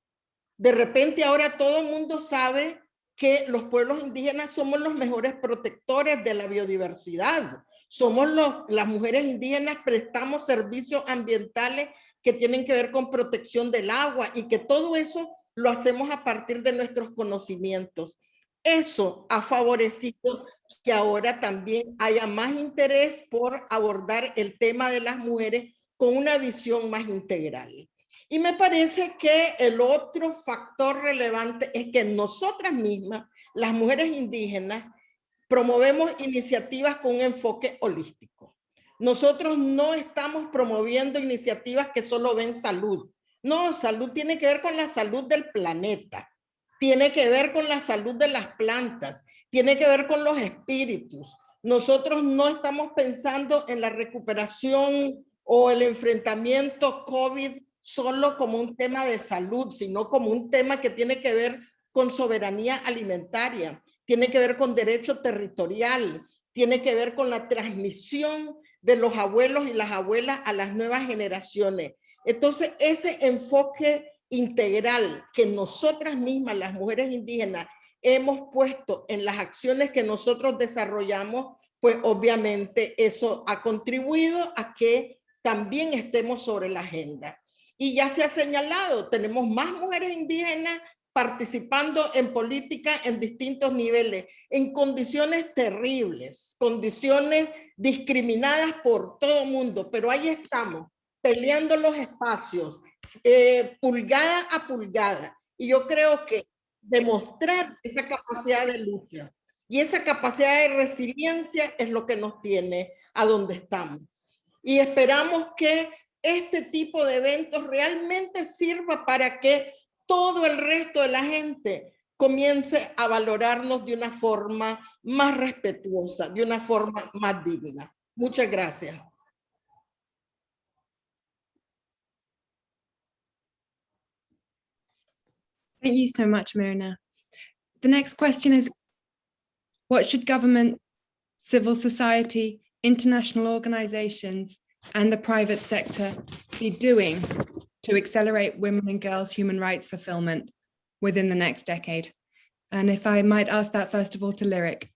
De repente ahora todo el mundo sabe que los pueblos indígenas somos los mejores protectores de la biodiversidad. Somos las mujeres indígenas, prestamos servicios ambientales que tienen que ver con protección del agua y que todo eso lo hacemos a partir de nuestros conocimientos. Eso ha favorecido que ahora también haya más interés por abordar el tema de las mujeres con una visión más integral. Y me parece que el otro factor relevante es que nosotras mismas, las mujeres indígenas, promovemos iniciativas con un enfoque holístico. Nosotros no estamos promoviendo iniciativas que solo ven salud. No, salud tiene que ver con la salud del planeta, tiene que ver con la salud de las plantas, tiene que ver con los espíritus. Nosotros no estamos pensando en la recuperación o el enfrentamiento COVID solo como un tema de salud, sino como un tema que tiene que ver con soberanía alimentaria, tiene que ver con derecho territorial, tiene que ver con la transmisión de los abuelos y las abuelas a las nuevas generaciones. Entonces, ese enfoque integral que nosotras mismas, las mujeres indígenas, hemos puesto en las acciones que nosotros desarrollamos, pues obviamente eso ha contribuido a que también estemos sobre la agenda. Y ya se ha señalado, tenemos más mujeres indígenas participando en política en distintos niveles, en condiciones terribles, condiciones discriminadas por todo el mundo, pero ahí estamos, peleando los espacios, pulgada a pulgada. Y yo creo que demostrar esa capacidad de lucha y esa capacidad de resiliencia es lo que nos tiene a donde estamos. Y esperamos que este tipo de eventos realmente sirva para que todo el resto de la gente comience a valorarnos de una forma más respetuosa, de una forma más digna. Muchas gracias. Thank you so much, Marina. The next question is, what should government, civil society, international organizations, and the private sector be doing to accelerate women and girls' human rights fulfillment within the next decade? And if I might ask that first of all to Lyric.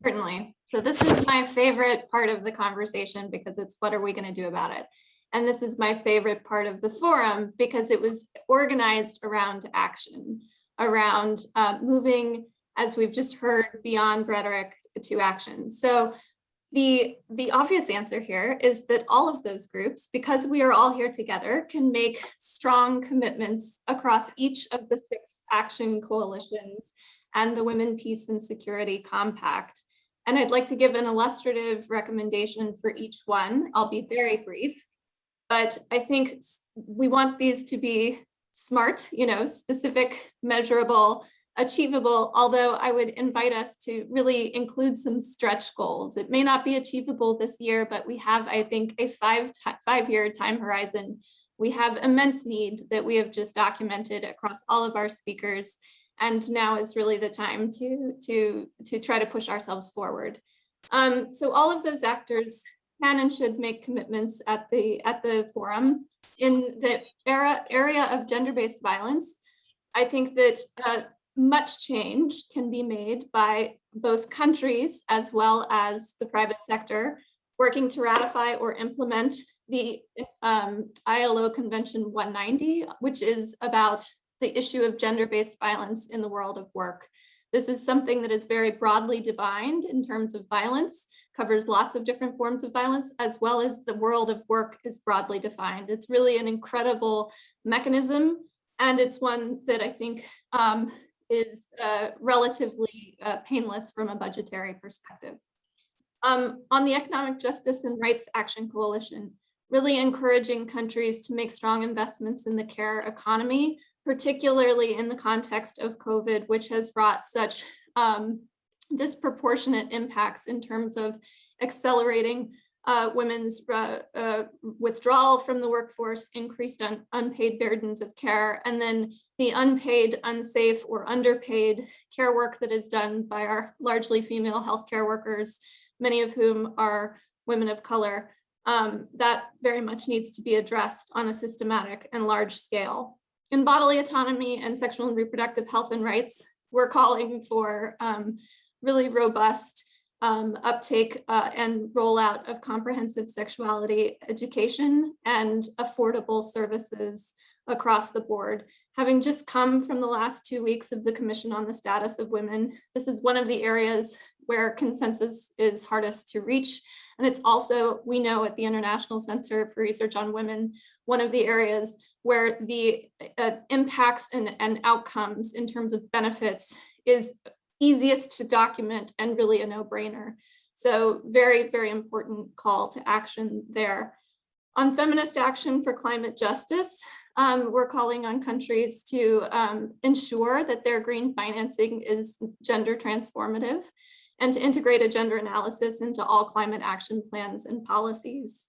Certainly. So this is my favorite part of the conversation because it's what are we going to do about it? And this is my favorite part of the forum because it was organized around action, around moving, as we've just heard, beyond rhetoric to action. So the obvious answer here is that all of those groups, because we are all here together, can make strong commitments across each of the 6 action coalitions and the Women, Peace and Security Compact. And I'd like to give an illustrative recommendation for each one. I'll be very brief, but I think we want these to be smart, specific, measurable, achievable, although I would invite us to really include some stretch goals. It may not be achievable this year, but we have, I think, a five-year time horizon. We have immense need that we have just documented across all of our speakers. And now is really the time to try to push ourselves forward. So all of those actors can and should make commitments at the forum. In the area of gender-based violence, I think that much change can be made by both countries as well as the private sector working to ratify or implement the ILO Convention 190, which is about the issue of gender-based violence in the world of work. This is something that is very broadly defined in terms of violence, covers lots of different forms of violence, as well as the world of work is broadly defined. It's really an incredible mechanism, and it's one that I think is relatively painless from a budgetary perspective. On the Economic Justice and Rights Action Coalition, really encouraging countries to make strong investments in the care economy, particularly in the context of COVID, which has brought such disproportionate impacts in terms of accelerating women's withdrawal from the workforce, increased unpaid burdens of care, and then the unpaid, unsafe, or underpaid care work that is done by our largely female healthcare workers, many of whom are women of color. That very much needs to be addressed on a systematic and large scale. In bodily autonomy and sexual and reproductive health and rights, we're calling for really robust uptake and rollout of comprehensive sexuality education and affordable services across the board. Having just come from the last 2 weeks of the Commission on the Status of Women, this is one of the areas where consensus is hardest to reach. And it's also, we know at the International Center for Research on Women, one of the areas where the impacts and outcomes in terms of benefits is easiest to document and really a no-brainer. So very, very important call to action there. On feminist action for climate justice, we're calling on countries to ensure that their green financing is gender transformative and to integrate a gender analysis into all climate action plans and policies.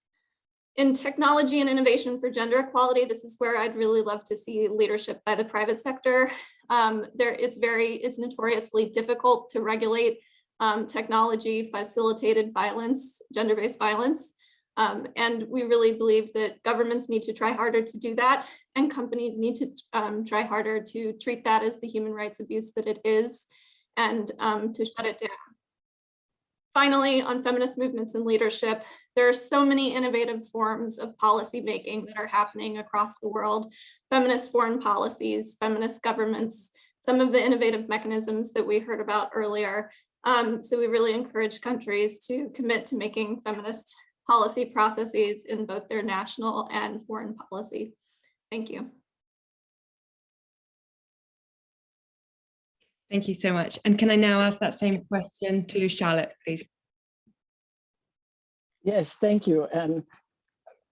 In technology and innovation for gender equality, this is where I'd really love to see leadership by the private sector. It's notoriously difficult to regulate technology facilitated violence, gender-based violence. And we really believe that governments need to try harder to do that, and companies need to try harder to treat that as the human rights abuse that it is, and to shut it down. Finally, on feminist movements and leadership, there are so many innovative forms of policy making that are happening across the world. Feminist foreign policies, feminist governments, some of the innovative mechanisms that we heard about earlier. So we really encourage countries to commit to making feminist policy processes in both their national and foreign policy. Thank you. Thank you so much. And can I now ask that same question to Charlotte, please? Yes, thank you. And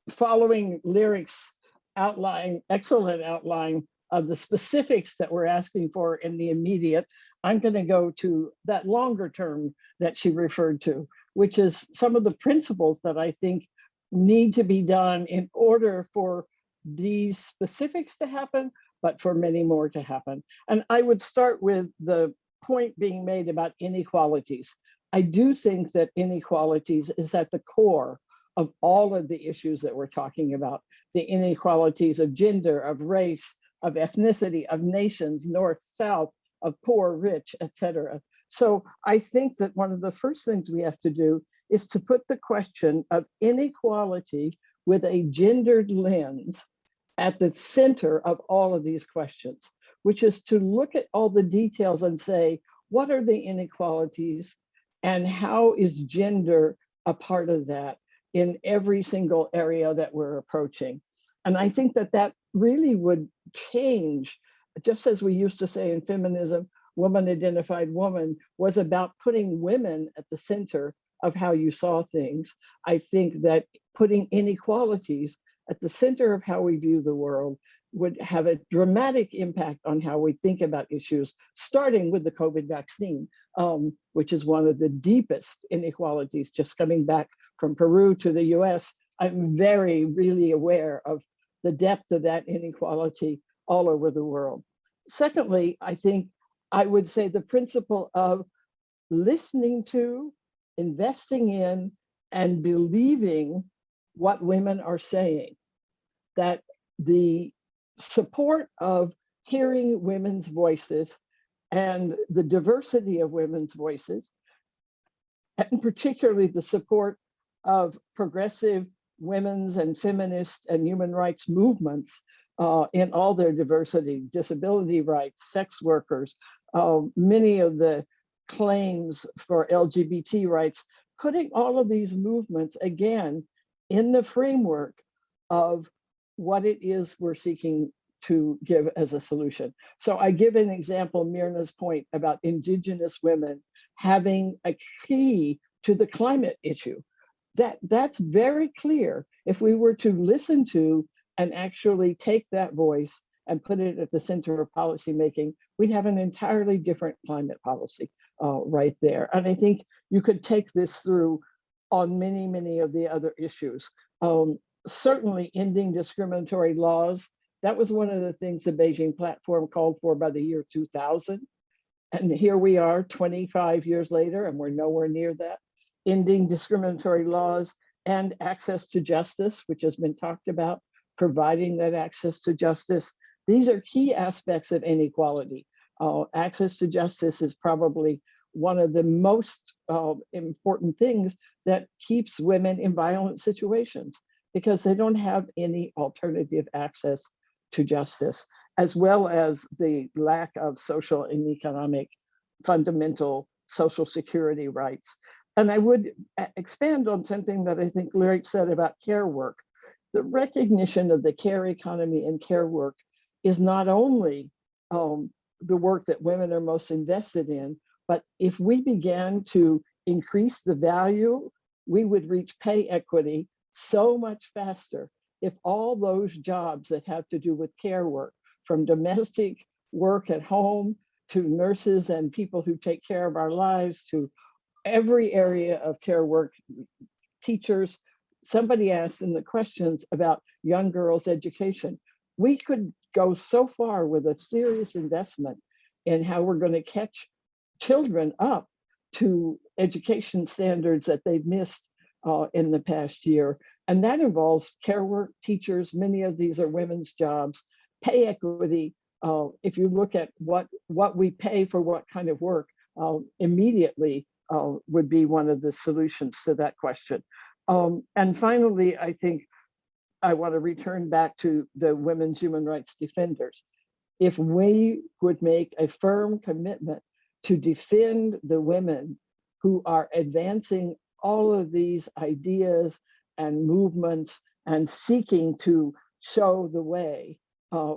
following Lyric's outline, excellent outline of the specifics that we're asking for in the immediate, I'm going to go to that longer term that she referred to, which is some of the principles that I think need to be done in order for these specifics to happen, but for many more to happen. And I would start with the point being made about inequalities. I do think that inequalities is at the core of all of the issues that we're talking about. The inequalities of gender, of race, of ethnicity, of nations, north, south, of poor, rich, etc. So I think that one of the first things we have to do is to put the question of inequality with a gendered lens at the center of all of these questions, which is to look at all the details and say, what are the inequalities and how is gender a part of that in every single area that we're approaching? And I think that that really would change, just as we used to say in feminism, woman identified woman was about putting women at the center of how you saw things. I think that putting inequalities at the center of how we view the world would have a dramatic impact on how we think about issues, starting with the COVID vaccine, which is one of the deepest inequalities. Just coming back from Peru to the US, I'm really aware of the depth of that inequality all over the world. Secondly, I think I would say the principle of listening to, investing in, and believing what women are saying, that the support of hearing women's voices and the diversity of women's voices, and particularly the support of progressive women's and feminist and human rights movements in all their diversity, disability rights, sex workers, many of the claims for LGBT rights, putting all of these movements again in the framework of what it is we're seeking to give as a solution. So I give an example, Myrna's point about Indigenous women having a key to the climate issue. That's very clear. If we were to listen to and actually take that voice and put it at the center of policymaking, we'd have an entirely different climate policy right there. And I think you could take this through on many, many of the other issues. Certainly ending discriminatory laws. That was one of the things the Beijing platform called for by the year 2000. And here we are 25 years later, and we're nowhere near that. Ending discriminatory laws and access to justice, which has been talked about, providing that access to justice. These are key aspects of inequality. Access to justice is probably one of the most important things that keeps women in violent situations, because they don't have any alternative access to justice, as well as the lack of social and economic fundamental social security rights. And I would expand on something that I think Lyric said about care work. The recognition of the care economy and care work is not only the work that women are most invested in, but if we began to increase the value, we would reach pay equity so much faster if all those jobs that have to do with care work, from domestic work at home to nurses and people who take care of our lives, to every area of care work, teachers, somebody asked in the questions about young girls' education. We could go so far with a serious investment in how we're going to catch children up to education standards that they've missed in the past year. And that involves care work, teachers, many of these are women's jobs, pay equity. If you look at what we pay for what kind of work, immediately would be one of the solutions to that question. And finally, I think I want to return back to the women's human rights defenders. If we would make a firm commitment to defend the women who are advancing all of these ideas and movements and seeking to show the way,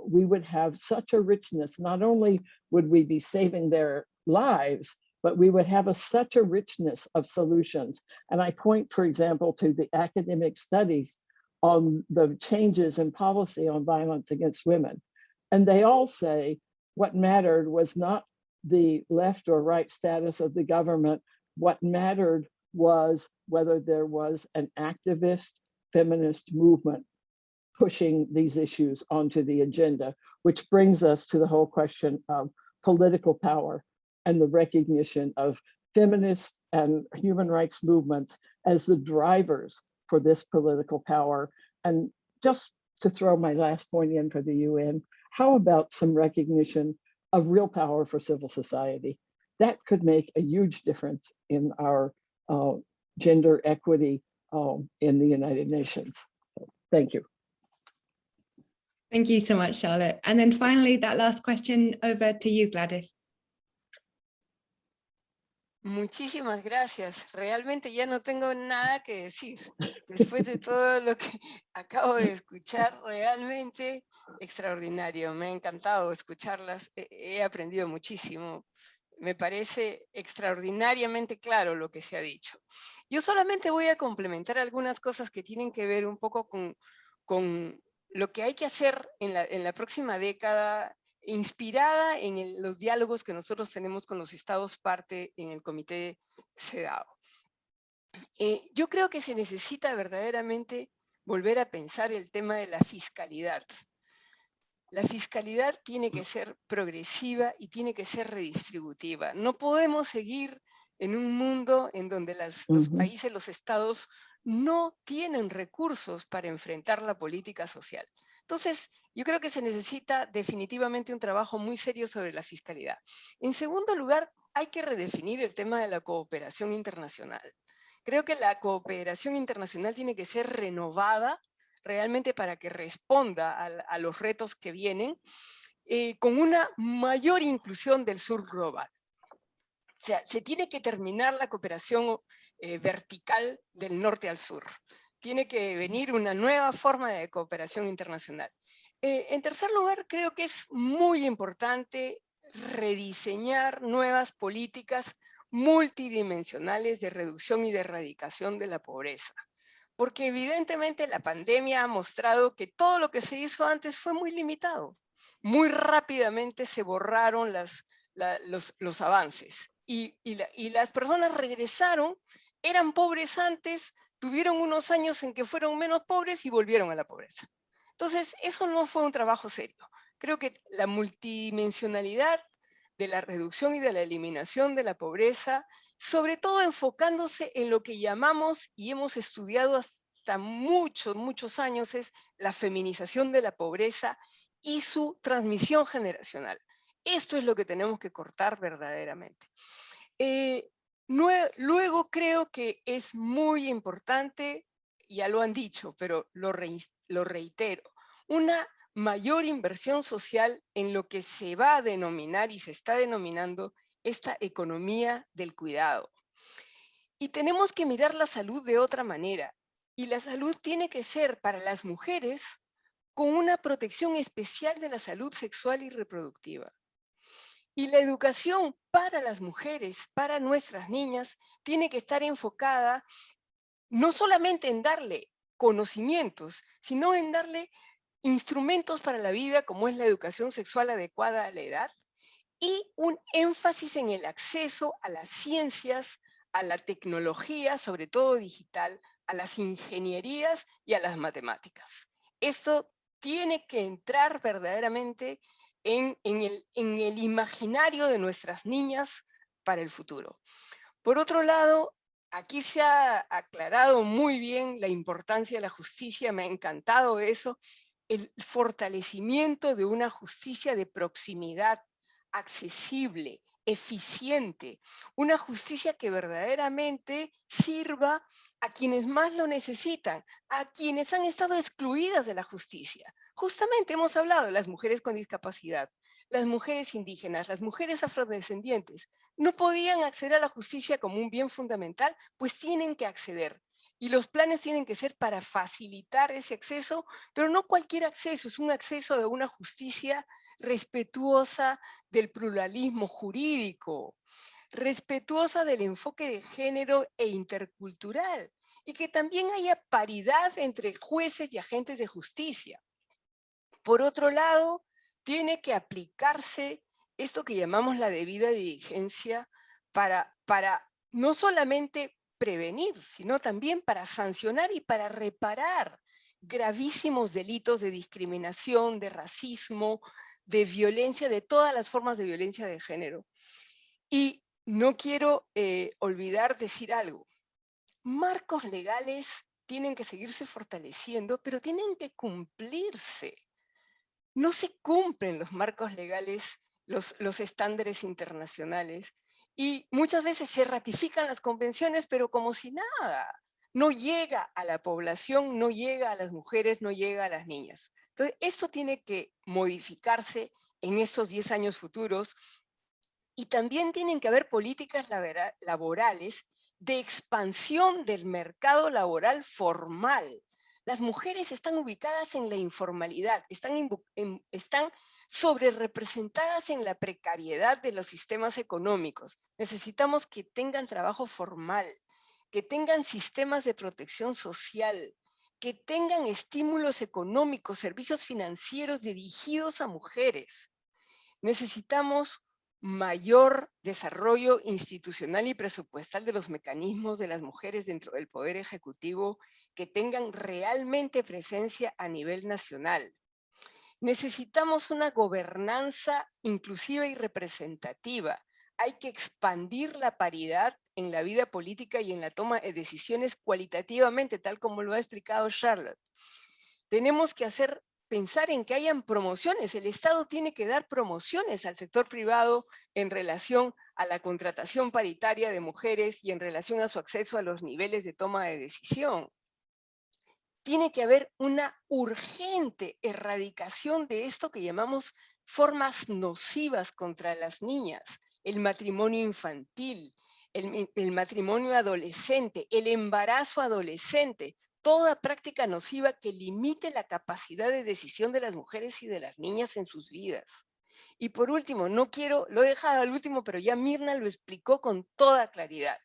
we would have such a richness. Not only would we be saving their lives, but we would have such a richness of solutions. And I point, for example, to the academic studies on the changes in policy on violence against women. And they all say what mattered was not the left or right status of the government. What mattered was whether there was an activist feminist movement pushing these issues onto the agenda, which brings us to the whole question of political power and the recognition of feminist and human rights movements as the drivers for this political power. And just to throw my last point in for the UN, how about some recognition of real power for civil society? That could make a huge difference in our gender equity in the United Nations. So, thank you. Thank you so much, Charlotte. And then finally, that last question over to you, Gladys. Muchísimas gracias. Realmente ya no tengo nada que decir. Después de todo lo que acabo de escuchar, realmente extraordinario. Me ha encantado escucharlas. He aprendido muchísimo. Me parece extraordinariamente claro lo que se ha dicho. Yo solamente voy a complementar algunas cosas que tienen que ver un poco con lo que hay que hacer en la próxima década, inspirada en los diálogos que nosotros tenemos con los estados parte en el comité CEDAW. Yo creo que se necesita verdaderamente volver a pensar el tema de la fiscalidad. La fiscalidad tiene que ser progresiva y tiene que ser redistributiva. No podemos seguir en un mundo en donde los países, los estados, no tienen recursos para enfrentar la política social. Entonces, yo creo que se necesita definitivamente un trabajo muy serio sobre la fiscalidad. En segundo lugar, hay que redefinir el tema de la cooperación internacional. Creo que la cooperación internacional tiene que ser renovada realmente para que responda a los retos que vienen, con una mayor inclusión del sur global. O sea, se tiene que terminar la cooperación vertical del norte al sur. Tiene que venir una nueva forma de cooperación internacional. En tercer lugar, creo que es muy importante rediseñar nuevas políticas multidimensionales de reducción y de erradicación de la pobreza. Porque evidentemente la pandemia ha mostrado que todo lo que se hizo antes fue muy limitado. Muy rápidamente se borraron los avances. Y las personas regresaron, eran pobres antes, tuvieron unos años en que fueron menos pobres y volvieron a la pobreza. Entonces, eso no fue un trabajo serio. Creo que la multidimensionalidad de la reducción y de la eliminación de la pobreza, sobre todo enfocándose en lo que llamamos y hemos estudiado hasta muchos años, es la feminización de la pobreza y su transmisión generacional. Esto es lo que tenemos que cortar verdaderamente. Luego creo que es muy importante, ya lo han dicho, pero lo reitero, una mayor inversión social en lo que se va a denominar y se está denominando esta economía del cuidado. Y tenemos que mirar la salud de otra manera. Y la salud tiene que ser para las mujeres con una protección especial de la salud sexual y reproductiva. Y la educación para las mujeres, para nuestras niñas, tiene que estar enfocada no solamente en darle conocimientos, sino en darle instrumentos para la vida, como es la educación sexual adecuada a la edad, y un énfasis en el acceso a las ciencias, a la tecnología, sobre todo digital, a las ingenierías y a las matemáticas. Esto tiene que entrar verdaderamente en el imaginario de nuestras niñas para el futuro. Por otro lado, aquí se ha aclarado muy bien la importancia de la justicia, me ha encantado eso, el fortalecimiento de una justicia de proximidad, accesible, eficiente, una justicia que verdaderamente sirva a quienes más lo necesitan, a quienes han estado excluidas de la justicia. Justamente hemos hablado de las mujeres con discapacidad, las mujeres indígenas, las mujeres afrodescendientes. No podían acceder a la justicia como un bien fundamental, pues tienen que acceder. Y los planes tienen que ser para facilitar ese acceso, pero no cualquier acceso, es un acceso de una justicia respetuosa del pluralismo jurídico, respetuosa del enfoque de género e intercultural, y que también haya paridad entre jueces y agentes de justicia. Por otro lado, tiene que aplicarse esto que llamamos la debida diligencia para no solamente prevenir, sino también para sancionar y para reparar gravísimos delitos de discriminación, de racismo, de violencia, de todas las formas de violencia de género. Y no quiero olvidar decir algo. Marcos legales tienen que seguirse fortaleciendo, pero tienen que cumplirse. No se cumplen los marcos legales, los estándares internacionales, y muchas veces se ratifican las convenciones, pero como si nada. No llega a la población, no llega a las mujeres, no llega a las niñas. Entonces, esto tiene que modificarse en estos 10 años futuros, y también tienen que haber políticas laborales de expansión del mercado laboral formal. Las mujeres están ubicadas en la informalidad, están sobrerepresentadas en la precariedad de los sistemas económicos. Necesitamos que tengan trabajo formal, que tengan sistemas de protección social, que tengan estímulos económicos, servicios financieros dirigidos a mujeres. Necesitamos mayor desarrollo institucional y presupuestal de los mecanismos de las mujeres dentro del Poder Ejecutivo que tengan realmente presencia a nivel nacional. Necesitamos una gobernanza inclusiva y representativa. Hay que expandir la paridad en la vida política y en la toma de decisiones cualitativamente, tal como lo ha explicado Charlotte. Tenemos que pensar en que hayan promociones. El Estado tiene que dar promociones al sector privado en relación a la contratación paritaria de mujeres y en relación a su acceso a los niveles de toma de decisión. Tiene que haber una urgente erradicación de esto que llamamos formas nocivas contra las niñas, el matrimonio infantil, el matrimonio adolescente, el embarazo adolescente, toda práctica nociva que limite la capacidad de decisión de las mujeres y de las niñas en sus vidas. Y por último, lo he dejado al último, pero ya Mirna lo explicó con toda claridad.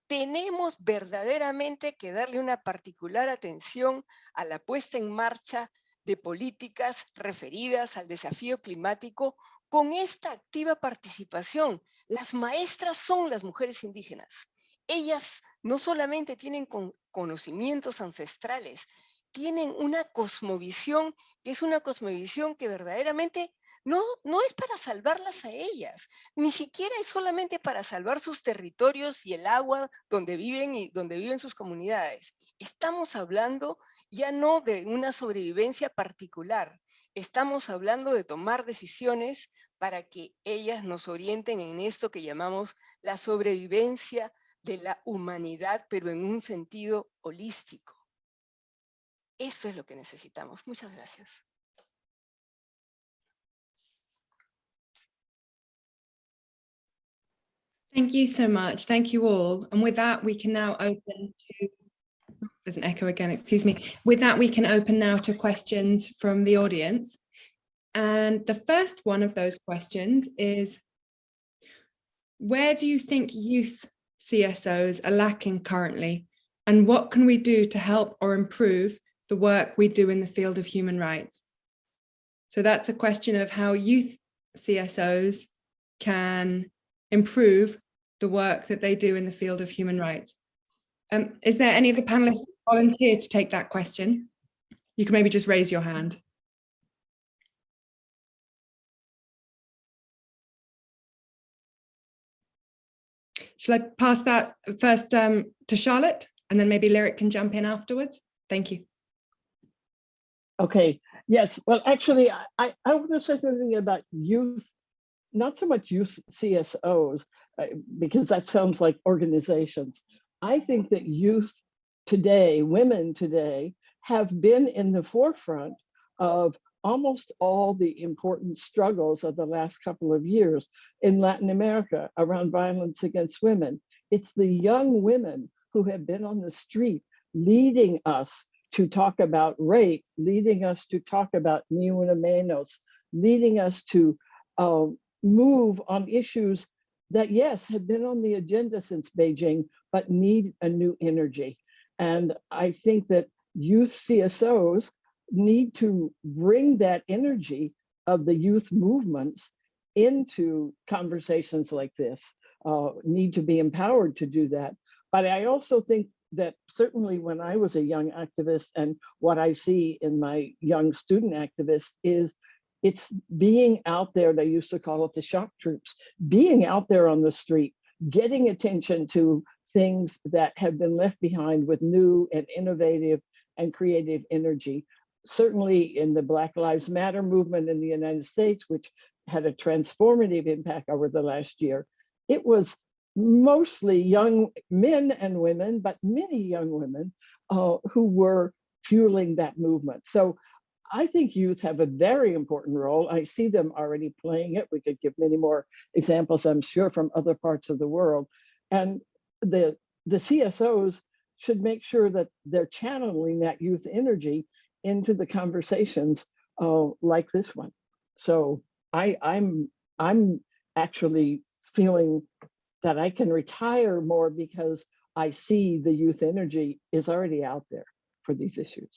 Tenemos verdaderamente que darle una particular atención a la puesta en marcha de políticas referidas al desafío climático con esta activa participación. Las maestras son las mujeres indígenas. Ellas no solamente tienen conocimientos ancestrales, tienen una cosmovisión que es una cosmovisión que verdaderamente no es para salvarlas a ellas, ni siquiera es solamente para salvar sus territorios y el agua donde viven sus comunidades. Estamos hablando ya no de una sobrevivencia particular, estamos hablando de tomar decisiones para que ellas nos orienten en esto que llamamos la sobrevivencia de la humanidad, pero en un sentido holístico. Eso es lo que necesitamos. Muchas gracias. Thank you so much. Thank you all. And with that, we can now open to, there's an echo again, excuse me. With that, we can open now to questions from the audience. And the first one of those questions is, where do you think youth CSOs are lacking currently? And what can we do to help or improve the work we do in the field of human rights? So that's a question of how youth CSOs can improve the work that they do in the field of human rights. Is there any of the panelists volunteer to take that question? You can maybe just raise your hand. Shall I pass that first to Charlotte, and then maybe Lyric can jump in afterwards? Thank you. Okay, yes, well, actually, I want to say something about youth, not so much youth CSOs, because that sounds like organizations. I think that youth today, women today, have been in the forefront of almost all the important struggles of the last couple of years in Latin America around violence against women. It's the young women who have been on the street leading us to talk about rape, leading us to talk about ni una menos, leading us to move on issues that, yes, have been on the agenda since Beijing, but need a new energy. And I think that youth CSOs need to bring that energy of the youth movements into conversations like this, need to be empowered to do that. But I also think that certainly when I was a young activist, and what I see in my young student activists is it's being out there, they used to call it the shock troops, being out there on the street, getting attention to things that have been left behind with new and innovative and creative energy. Certainly in the Black Lives Matter movement in the United States, which had a transformative impact over the last year, it was mostly young men and women, but many young women who were fueling that movement. So I think youth have a very important role. I see them already playing it. We could give many more examples, I'm sure, from other parts of the world. And the CSOs should make sure that they're channeling that youth energy into the conversations like this one. So I'm actually feeling that I can retire more because I see the youth energy is already out there for these issues.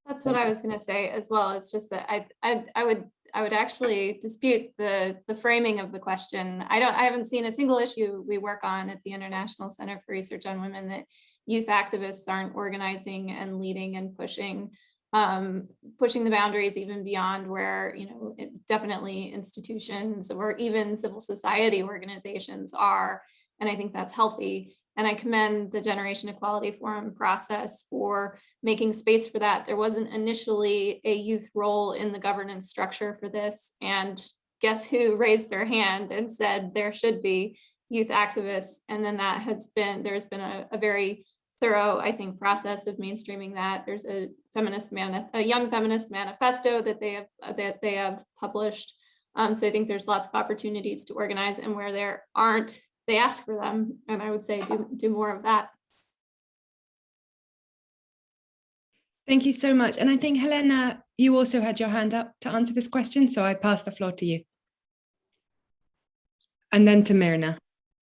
That's what I was going to say as well. It's just that I would actually dispute the framing of the question. I haven't seen a single issue we work on at the International Center for Research on Women that youth activists aren't organizing and leading and pushing the boundaries even beyond where, definitely institutions or even civil society organizations are. And I think that's healthy. And I commend the Generation Equality Forum process for making space for that. There wasn't initially a youth role in the governance structure for this. And guess who raised their hand and said there should be youth activists? And then there's been a very thorough, I think, process of mainstreaming that. There's a young feminist manifesto that they have published. So I think there's lots of opportunities to organize, and where there aren't, they ask for them. And I would say do more of that. Thank you so much. And I think, Helena, you also had your hand up to answer this question. So I pass the floor to you. And then to Mirna.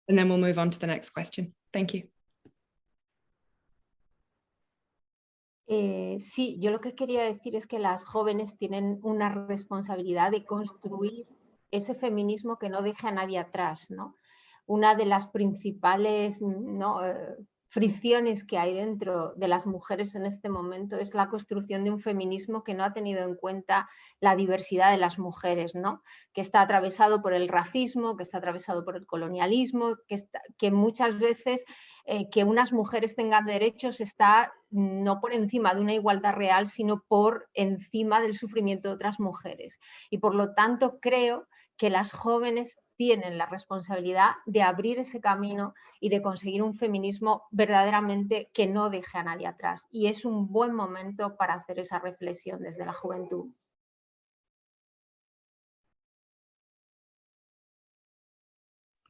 And then we'll move on to the next question. Thank you. Sí, yo lo que quería decir es que las jóvenes tienen una responsabilidad de construir ese feminismo que no deje a nadie atrás, ¿no? Una de las principales fricciones que hay dentro de las mujeres en este momento es la construcción de un feminismo que no ha tenido en cuenta la diversidad de las mujeres, ¿no? Que está atravesado por el racismo, que está atravesado por el colonialismo, que muchas veces que unas mujeres tengan derechos está no por encima de una igualdad real, sino por encima del sufrimiento de otras mujeres. Y por lo tanto creo que las jóvenes tienen la responsabilidad de abrir ese camino y de conseguir un feminismo verdaderamente que no deje a nadie atrás. Y es un buen momento para hacer esa reflexión desde la juventud.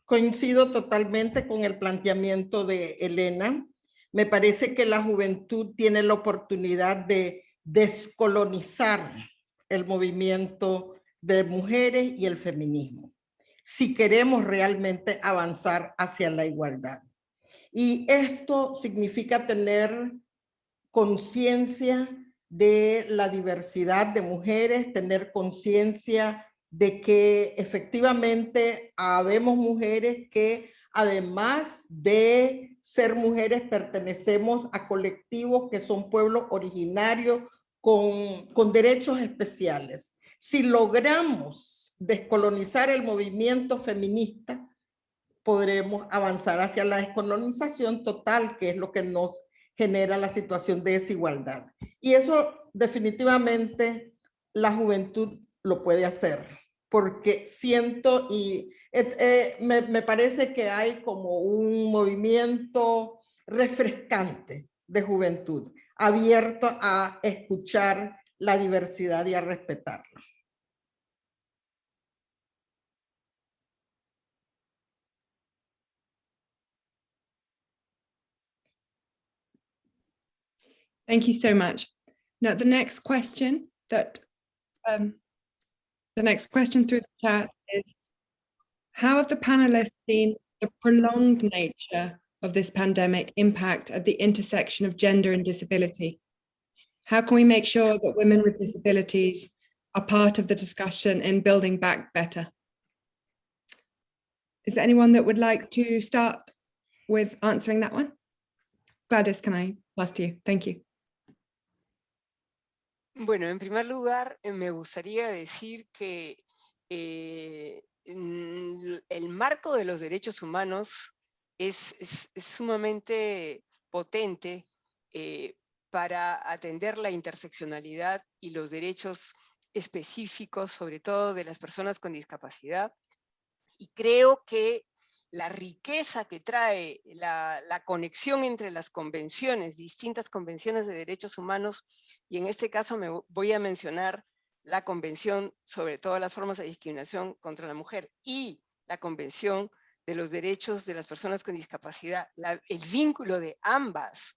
Coincido totalmente con el planteamiento de Elena. Me parece que la juventud tiene la oportunidad de descolonizar el movimiento de mujeres y el feminismo, si queremos realmente avanzar hacia la igualdad. Y esto significa tener conciencia de la diversidad de mujeres, tener conciencia de que efectivamente habemos mujeres que además de ser mujeres, pertenecemos a colectivos que son pueblos originarios con derechos especiales. Si logramos descolonizar el movimiento feminista, podremos avanzar hacia la descolonización total, que es lo que nos genera la situación de desigualdad. Y eso definitivamente la juventud lo puede hacer, porque siento y me parece que hay como un movimiento refrescante de juventud, abierto a escuchar la diversidad y a respetarla. Thank you so much. Now, the next question through the chat is, how have the panelists seen the prolonged nature of this pandemic impact at the intersection of gender and disability? How can we make sure that women with disabilities are part of the discussion in building back better? Is there anyone that would like to start with answering that one? Gladys, can I pass to you? Thank you. Bueno, en primer lugar, me gustaría decir que el marco de los derechos humanos es sumamente potente para atender la interseccionalidad y los derechos específicos, sobre todo de las personas con discapacidad. Y creo que la riqueza que trae la conexión entre las convenciones, distintas convenciones de derechos humanos, y en este caso me voy a mencionar la Convención sobre todas las formas de discriminación contra la mujer y la Convención de los Derechos de las Personas con Discapacidad, el vínculo de ambas,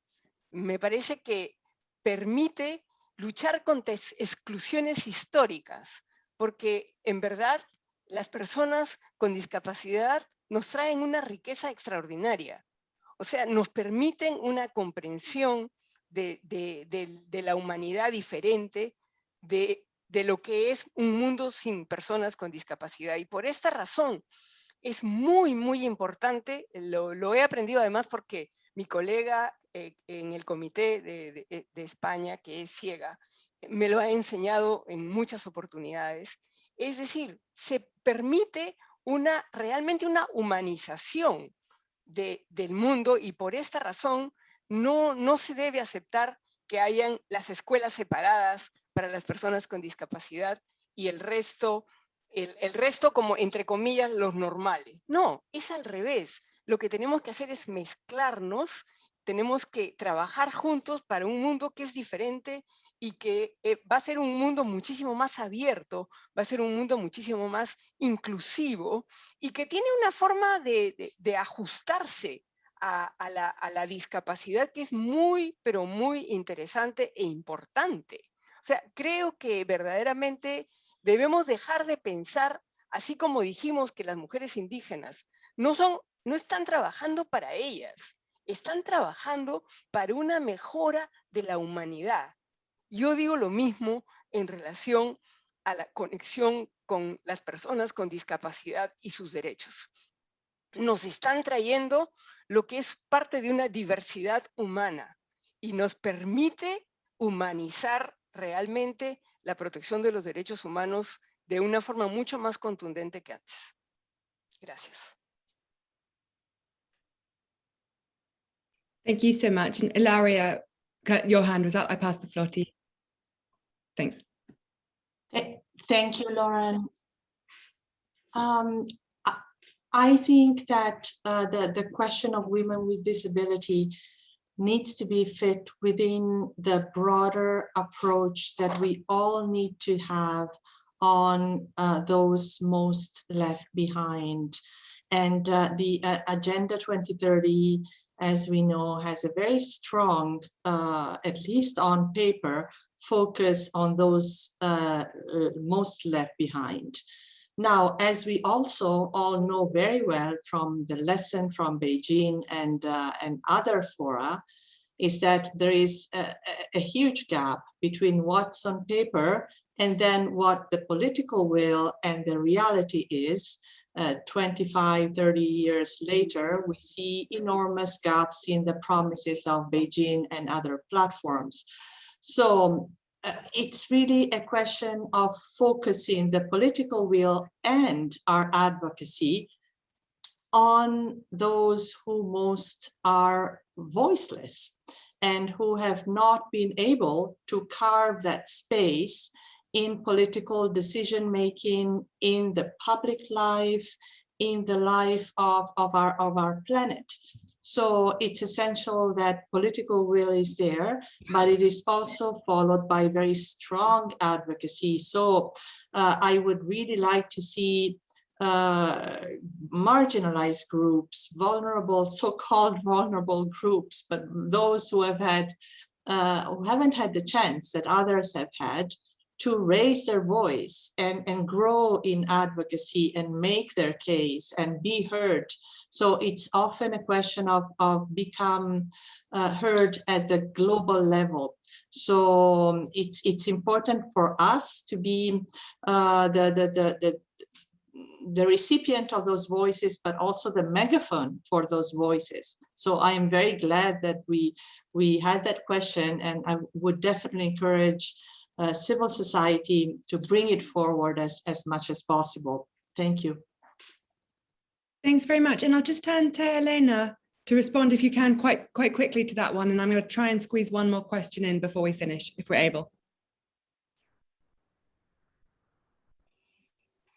me parece que permite luchar contra exclusiones históricas, porque en verdad las personas con discapacidad nos traen una riqueza extraordinaria. O sea, nos permiten una comprensión de la humanidad diferente, de lo que es un mundo sin personas con discapacidad. Y por esta razón es muy, muy importante, lo he aprendido además porque mi colega en el comité de España, que es ciega, me lo ha enseñado en muchas oportunidades. Es decir, se permite realmente una humanización del mundo, y por esta razón no se debe aceptar que hayan las escuelas separadas para las personas con discapacidad y el resto como, entre comillas, los normales. No, es al revés. Lo que tenemos que hacer es mezclarnos, tenemos que trabajar juntos para un mundo que es diferente y que va a ser un mundo muchísimo más abierto, va a ser un mundo muchísimo más inclusivo y que tiene una forma de ajustarse a la discapacidad que es muy, pero muy interesante e importante. O sea, creo que verdaderamente debemos dejar de pensar, así como dijimos que las mujeres indígenas no están trabajando para ellas, están trabajando para una mejora de la humanidad. Yo digo lo mismo en relación a la conexión con las personas con discapacidad y sus derechos. Nos están trayendo lo que es parte de una diversidad humana y nos permite humanizar realmente la protección de los derechos humanos de una forma mucho más contundente que antes. Gracias. Thank you so much. And Ilaria, your hand was up. I pass the floor to you. Thanks. Thank you, Lauren. I think that the question of women with disability needs to be fit within the broader approach that we all need to have on those most left behind. And the Agenda 2030, as we know, has a very strong, at least on paper, focus on those most left behind. Now, as we also all know very well from the lesson from Beijing and other fora, is that there is a huge gap between what's on paper and then what the political will and the reality is 25, 30 years later, we see enormous gaps in the promises of Beijing and other platforms. So it's really a question of focusing the political will and our advocacy on those who most are voiceless and who have not been able to carve that space in political decision-making, in the public life, in the life of our planet. So it's essential that political will is there, but it is also followed by very strong advocacy. So I would really like to see marginalized groups, vulnerable, so-called vulnerable groups, but those who have had, who haven't had the chance that others have had, to raise their voice and grow in advocacy and make their case and be heard. So it's often a question of become heard at the global level. So it's important for us to be the recipient of those voices, but also the megaphone for those voices. So I am very glad that we had that question, and I would definitely encourage civil society to bring it forward as much as possible. Thank you. Thanks very much. And I'll just turn to Elena to respond, if you can, quite quickly to that one. And I'm going to try and squeeze one more question in before we finish, if we're able.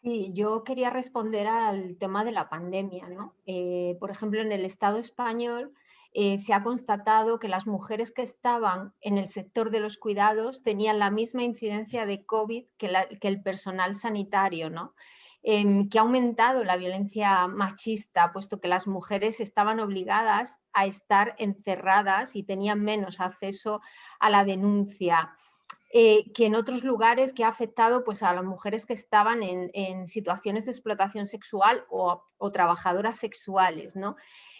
Sí, yo quería responder al tema de la pandemia, ¿no? Por ejemplo, en el Estado español se ha constatado que las mujeres que estaban en el sector de los cuidados tenían la misma incidencia de COVID que el personal sanitario, ¿no? Que ha aumentado la violencia machista, puesto que las mujeres estaban obligadas a estar encerradas y tenían menos acceso a la denuncia. Que en otros lugares que ha afectado pues, a las mujeres que estaban en situaciones de explotación sexual o trabajadoras sexuales, ¿no?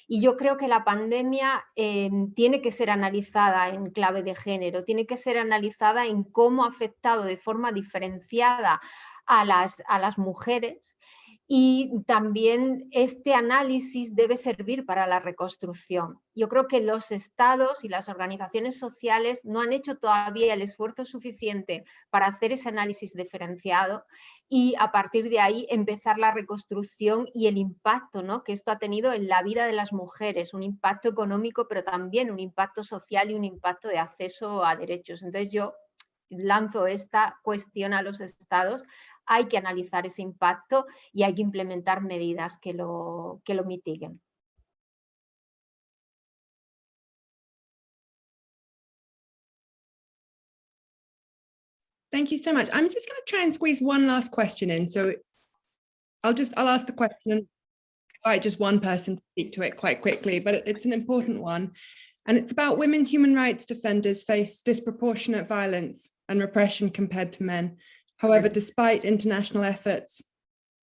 Y yo creo que la pandemia tiene que ser analizada en clave de género, tiene que ser analizada en cómo ha afectado de forma diferenciada a las mujeres. Y también este análisis debe servir para la reconstrucción. Yo creo que los estados y las organizaciones sociales no han hecho todavía el esfuerzo suficiente para hacer ese análisis diferenciado y a partir de ahí empezar la reconstrucción y el impacto, ¿no?, que esto ha tenido en la vida de las mujeres, un impacto económico, pero también un impacto social y un impacto de acceso a derechos. Entonces yo lanzo esta cuestión a los estados. Hay que analizar ese impacto y hay que implementar medidas que lo mitiguen. Thank you so much. I'm just going to try and squeeze one last question in. So I'll ask the question and invite just one person to speak to it quite quickly, but it's an important one. And it's about women human rights defenders face disproportionate violence and repression compared to men. However, despite international efforts,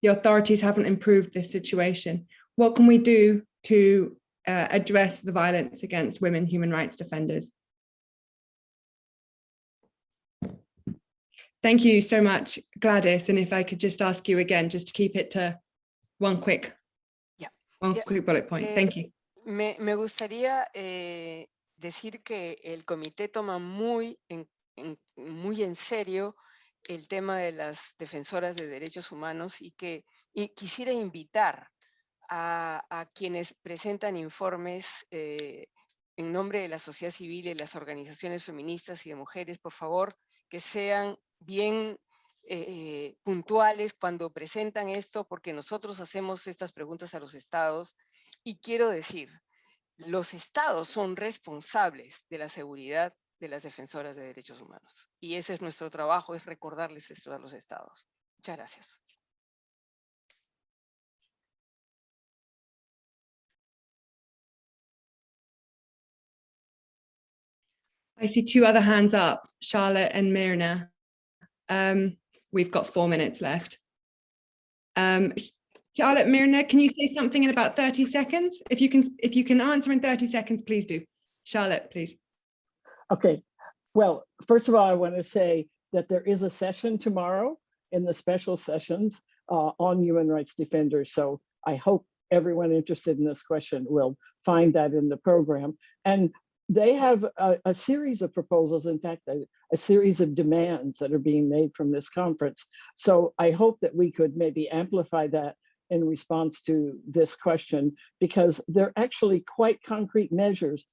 the authorities haven't improved this situation. What can we do to address the violence against women human rights defenders? Thank you so much, Gladys. And if I could just ask you again, just to keep it to one quick bullet point. Thank you. Me gustaría decir que el comité toma muy en serio el tema de las defensoras de derechos humanos y quisiera invitar a quienes presentan informes en nombre de la sociedad civil y las organizaciones feministas y de mujeres, por favor, que sean bien puntuales cuando presentan esto, porque nosotros hacemos estas preguntas a los estados y quiero decir, los estados son responsables de la seguridad de las defensoras de derechos humanos. Y ese es nuestro trabajo, es recordarles esto a los estados. Muchas gracias. I see two other hands up, Charlotte and Myrna. We've got 4 minutes left. Charlotte, Myrna, can you say something in about 30 seconds? If you can answer in 30 seconds, please do. Charlotte, please. Okay, well, first of all, I want to say that there is a session tomorrow in the special sessions on human rights defenders. So I hope everyone interested in this question will find that in the program. And they have a series of proposals, in fact, a series of demands that are being made from this conference. So I hope that we could maybe amplify that in response to this question, because they're actually quite concrete measures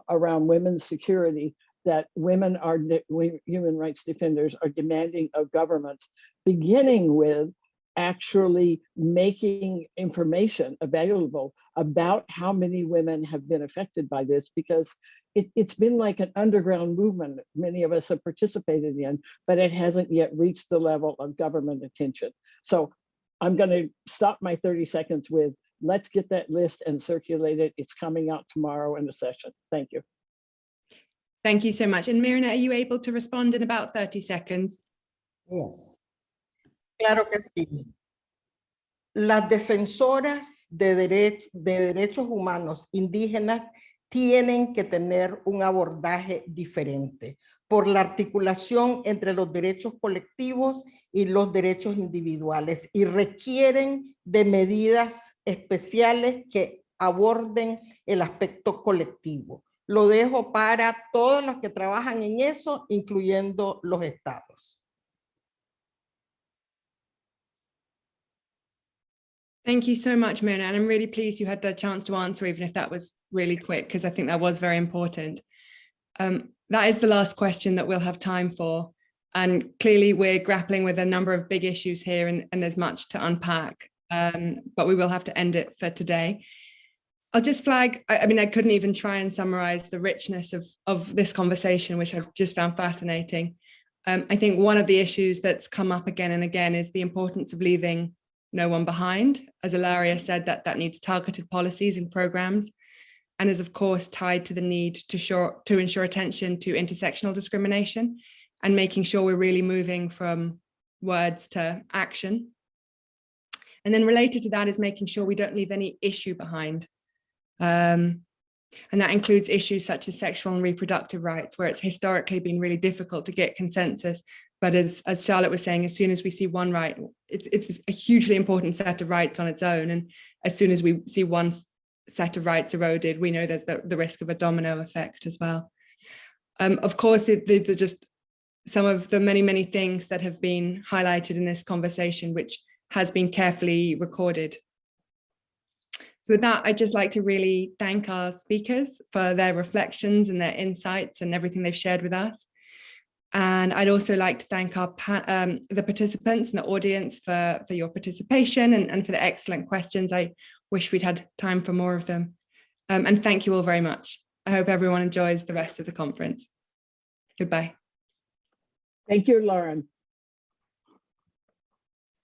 around women's security that human rights defenders are demanding of governments, beginning with actually making information available about how many women have been affected by this, because it's been like an underground movement many of us have participated in, but it hasn't yet reached the level of government attention. So I'm going to stop my 30 seconds with, let's get that list and circulate it. It's coming out tomorrow in the session. Thank you. Thank you so much. And Mirna, are you able to respond in about 30 seconds? Yes. Claro que sí. Las defensoras de derechos humanos indígenas tienen que tener un abordaje diferente por la articulación entre los derechos colectivos y los derechos individuales, y requieren de medidas especiales que aborden el aspecto colectivo. Lo dejo para todos los que trabajan en eso, incluyendo los estados. Thank you so much, Mirna, and I'm really pleased you had the chance to answer, even if that was really quick, because I think that was very important. That is the last question that we'll have time for. And clearly we're grappling with a number of big issues here, and there's much to unpack, but we will have to end it for today. I'll just flag, I mean, I couldn't even try and summarize the richness of this conversation, which I've just found fascinating. I think one of the issues that's come up again and again is the importance of leaving no one behind. As Ilaria said, that needs targeted policies and programs, and is of course tied to the need to ensure attention to intersectional discrimination and making sure we're really moving from words to action. And then related to that is making sure we don't leave any issue behind. And that includes issues such as sexual and reproductive rights, where it's historically been really difficult to get consensus. But as Charlotte was saying, as soon as we see one right, it's a hugely important set of rights on its own. And as soon as we see one set of rights eroded, we know there's the risk of a domino effect as well. Of course, they're just some of the many things that have been highlighted in this conversation, which has been carefully recorded. So with that, I'd just like to really thank our speakers for their reflections and their insights and everything they've shared with us. And I'd also like to thank our the participants and the audience for your participation and for the excellent questions. I wish we'd had time for more of them. And thank you all very much. I hope everyone enjoys the rest of the conference. Goodbye. Thank you, Lauren.